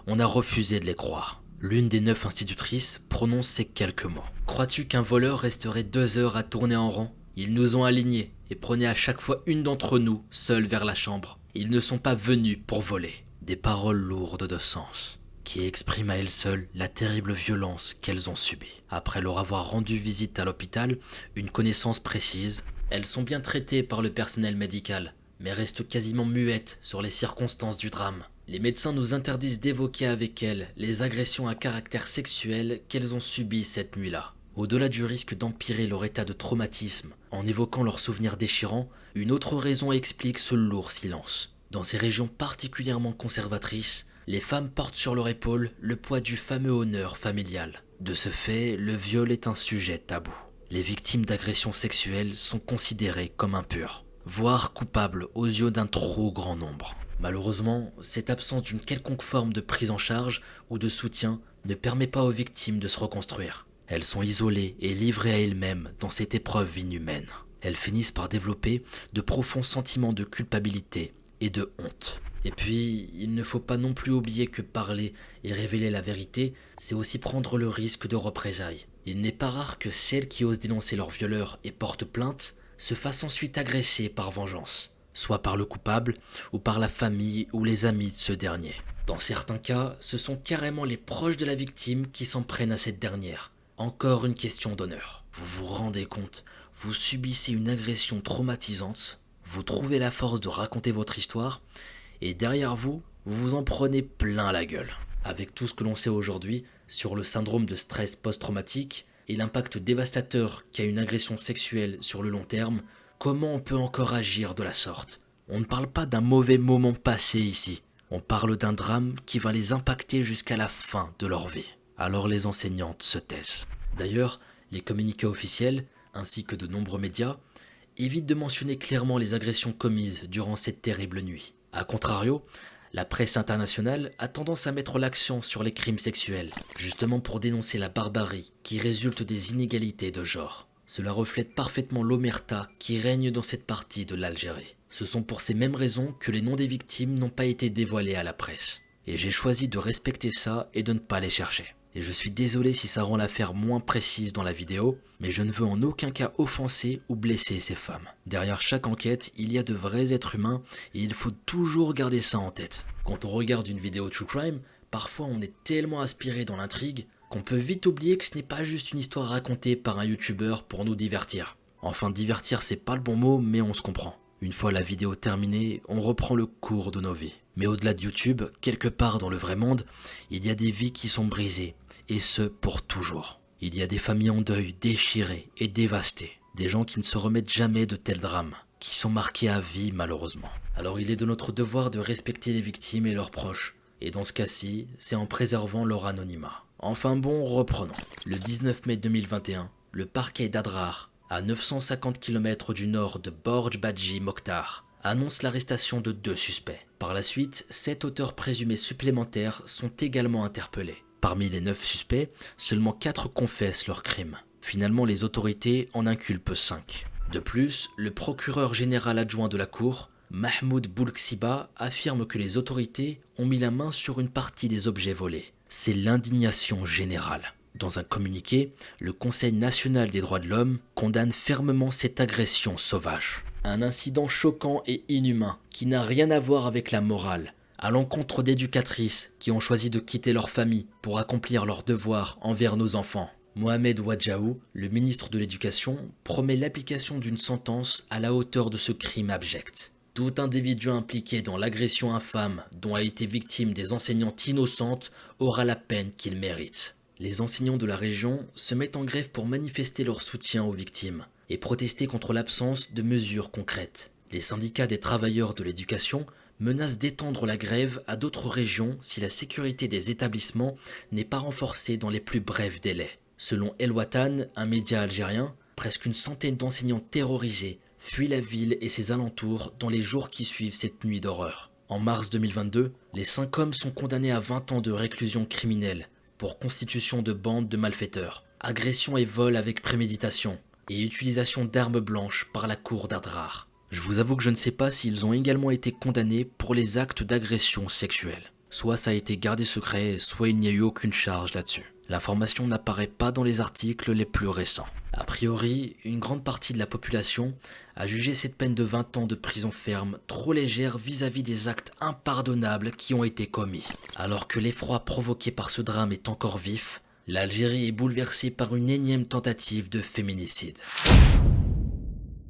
on a refusé de les croire. L'une des 9 institutrices prononce ces quelques mots. « Crois-tu qu'un voleur resterait 2 heures à tourner en rond? Ils nous ont alignés et prenaient à chaque fois une d'entre nous seule vers la chambre. Ils ne sont pas venus pour voler. » Des paroles lourdes de sens, qui expriment à elles seules la terrible violence qu'elles ont subie. Après leur avoir rendu visite à l'hôpital, une connaissance précise, elles sont bien traitées par le personnel médical, mais restent quasiment muettes sur les circonstances du drame. Les médecins nous interdisent d'évoquer avec elles les agressions à caractère sexuel qu'elles ont subies cette nuit-là. Au-delà du risque d'empirer leur état de traumatisme, en évoquant leurs souvenirs déchirants, une autre raison explique ce lourd silence. Dans ces régions particulièrement conservatrices, les femmes portent sur leur épaule le poids du fameux honneur familial. De ce fait, le viol est un sujet tabou. Les victimes d'agressions sexuelles sont considérées comme impures, voire coupables aux yeux d'un trop grand nombre. Malheureusement, cette absence d'une quelconque forme de prise en charge ou de soutien ne permet pas aux victimes de se reconstruire. Elles sont isolées et livrées à elles-mêmes dans cette épreuve inhumaine. Elles finissent par développer de profonds sentiments de culpabilité et de honte. Et puis, il ne faut pas non plus oublier que parler et révéler la vérité, c'est aussi prendre le risque de représailles. Il n'est pas rare que celles qui osent dénoncer leur violeur et portent plainte se fassent ensuite agresser par vengeance, soit par le coupable ou par la famille ou les amis de ce dernier. Dans certains cas, ce sont carrément les proches de la victime qui s'en prennent à cette dernière. Encore une question d'honneur. Vous vous rendez compte, vous subissez une agression traumatisante, vous trouvez la force de raconter votre histoire, et derrière vous, vous vous en prenez plein la gueule. Avec tout ce que l'on sait aujourd'hui sur le syndrome de stress post-traumatique et l'impact dévastateur qu'a une agression sexuelle sur le long terme, comment on peut encore agir de la sorte? On ne parle pas d'un mauvais moment passé ici, on parle d'un drame qui va les impacter jusqu'à la fin de leur vie. Alors les enseignantes se taisent. D'ailleurs, les communiqués officiels, ainsi que de nombreux médias, évitent de mentionner clairement les agressions commises durant cette terrible nuit. A contrario, la presse internationale a tendance à mettre l'accent sur les crimes sexuels, justement pour dénoncer la barbarie qui résulte des inégalités de genre. Cela reflète parfaitement l'omerta qui règne dans cette partie de l'Algérie. Ce sont pour ces mêmes raisons que les noms des victimes n'ont pas été dévoilés à la presse. Et j'ai choisi de respecter ça et de ne pas les chercher. Et je suis désolé si ça rend l'affaire moins précise dans la vidéo, mais je ne veux en aucun cas offenser ou blesser ces femmes. Derrière chaque enquête, il y a de vrais êtres humains et il faut toujours garder ça en tête. Quand on regarde une vidéo true crime, parfois on est tellement aspiré dans l'intrigue qu'on peut vite oublier que ce n'est pas juste une histoire racontée par un youtubeur pour nous divertir. Enfin, divertir, c'est pas le bon mot, mais on se comprend. Une fois la vidéo terminée, on reprend le cours de nos vies. Mais au-delà de YouTube, quelque part dans le vrai monde, il y a des vies qui sont brisées, et ce pour toujours. Il y a des familles en deuil, déchirées et dévastées. Des gens qui ne se remettent jamais de tels drames, qui sont marqués à vie malheureusement. Alors il est de notre devoir de respecter les victimes et leurs proches. Et dans ce cas-ci, c'est en préservant leur anonymat. Enfin bon, reprenons. Le 19 mai 2021, le parquet d'Adrar, à 950 km du nord de Borj Badji Mokhtar, annonce l'arrestation de 2 suspects. Par la suite, 7 auteurs présumés supplémentaires sont également interpellés. Parmi les 9 suspects, seulement 4 confessent leurs crimes. Finalement, les autorités en inculpent 5. De plus, le procureur général adjoint de la Cour, Mahmoud Boulksiba, affirme que les autorités ont mis la main sur une partie des objets volés. C'est l'indignation générale. Dans un communiqué, le Conseil national des droits de l'homme condamne fermement cette agression sauvage. Un incident choquant et inhumain qui n'a rien à voir avec la morale, à l'encontre d'éducatrices qui ont choisi de quitter leur famille pour accomplir leurs devoirs envers nos enfants. Mohamed Wadjaou, le ministre de l'Éducation, promet l'application d'une sentence à la hauteur de ce crime abject. Tout individu impliqué dans l'agression infâme dont a été victime des enseignantes innocentes aura la peine qu'il mérite. Les enseignants de la région se mettent en grève pour manifester leur soutien aux victimes et protester contre l'absence de mesures concrètes. Les syndicats des travailleurs de l'éducation menacent d'étendre la grève à d'autres régions si la sécurité des établissements n'est pas renforcée dans les plus brefs délais. Selon El Watan, un média algérien, presque une centaine d'enseignants terrorisés fuient la ville et ses alentours dans les jours qui suivent cette nuit d'horreur. En mars 2022, les 5 hommes sont condamnés à 20 ans de réclusion criminelle pour constitution de bandes de malfaiteurs, agression et vol avec préméditation et utilisation d'armes blanches par la cour d'Adrar. Je vous avoue que je ne sais pas s'ils ont également été condamnés pour les actes d'agression sexuelle. Soit ça a été gardé secret, soit il n'y a eu aucune charge là-dessus. L'information n'apparaît pas dans les articles les plus récents. A priori, une grande partie de la population a jugé cette peine de 20 ans de prison ferme trop légère vis-à-vis des actes impardonnables qui ont été commis. Alors que l'effroi provoqué par ce drame est encore vif, l'Algérie est bouleversée par une énième tentative de féminicide.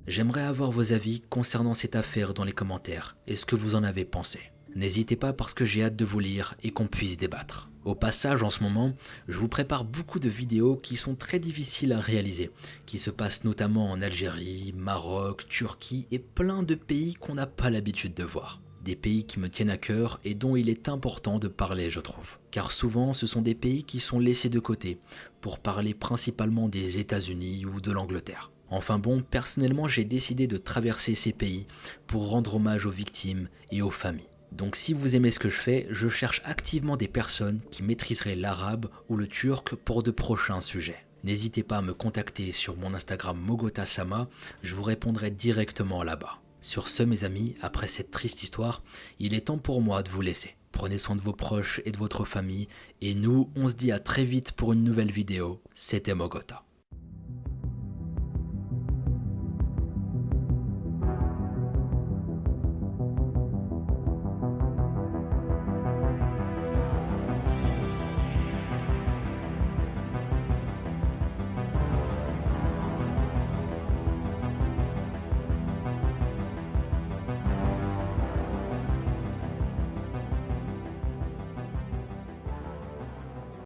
J'aimerais avoir vos avis concernant cette affaire dans les commentaires et ce que vous en avez pensé. N'hésitez pas parce que j'ai hâte de vous lire et qu'on puisse débattre. Au passage, en ce moment, je vous prépare beaucoup de vidéos qui sont très difficiles à réaliser, qui se passent notamment en Algérie, Maroc, Turquie et plein de pays qu'on n'a pas l'habitude de voir. Des pays qui me tiennent à cœur et dont il est important de parler, je trouve. Car souvent, ce sont des pays qui sont laissés de côté pour parler principalement des États-Unis ou de l'Angleterre. Enfin bon, personnellement, j'ai décidé de traverser ces pays pour rendre hommage aux victimes et aux familles. Donc si vous aimez ce que je fais, je cherche activement des personnes qui maîtriseraient l'arabe ou le turc pour de prochains sujets. N'hésitez pas à me contacter sur mon Instagram Mogotasama, je vous répondrai directement là-bas. Sur ce mes amis, après cette triste histoire, il est temps pour moi de vous laisser. Prenez soin de vos proches et de votre famille, et nous, on se dit à très vite pour une nouvelle vidéo. C'était Mogota.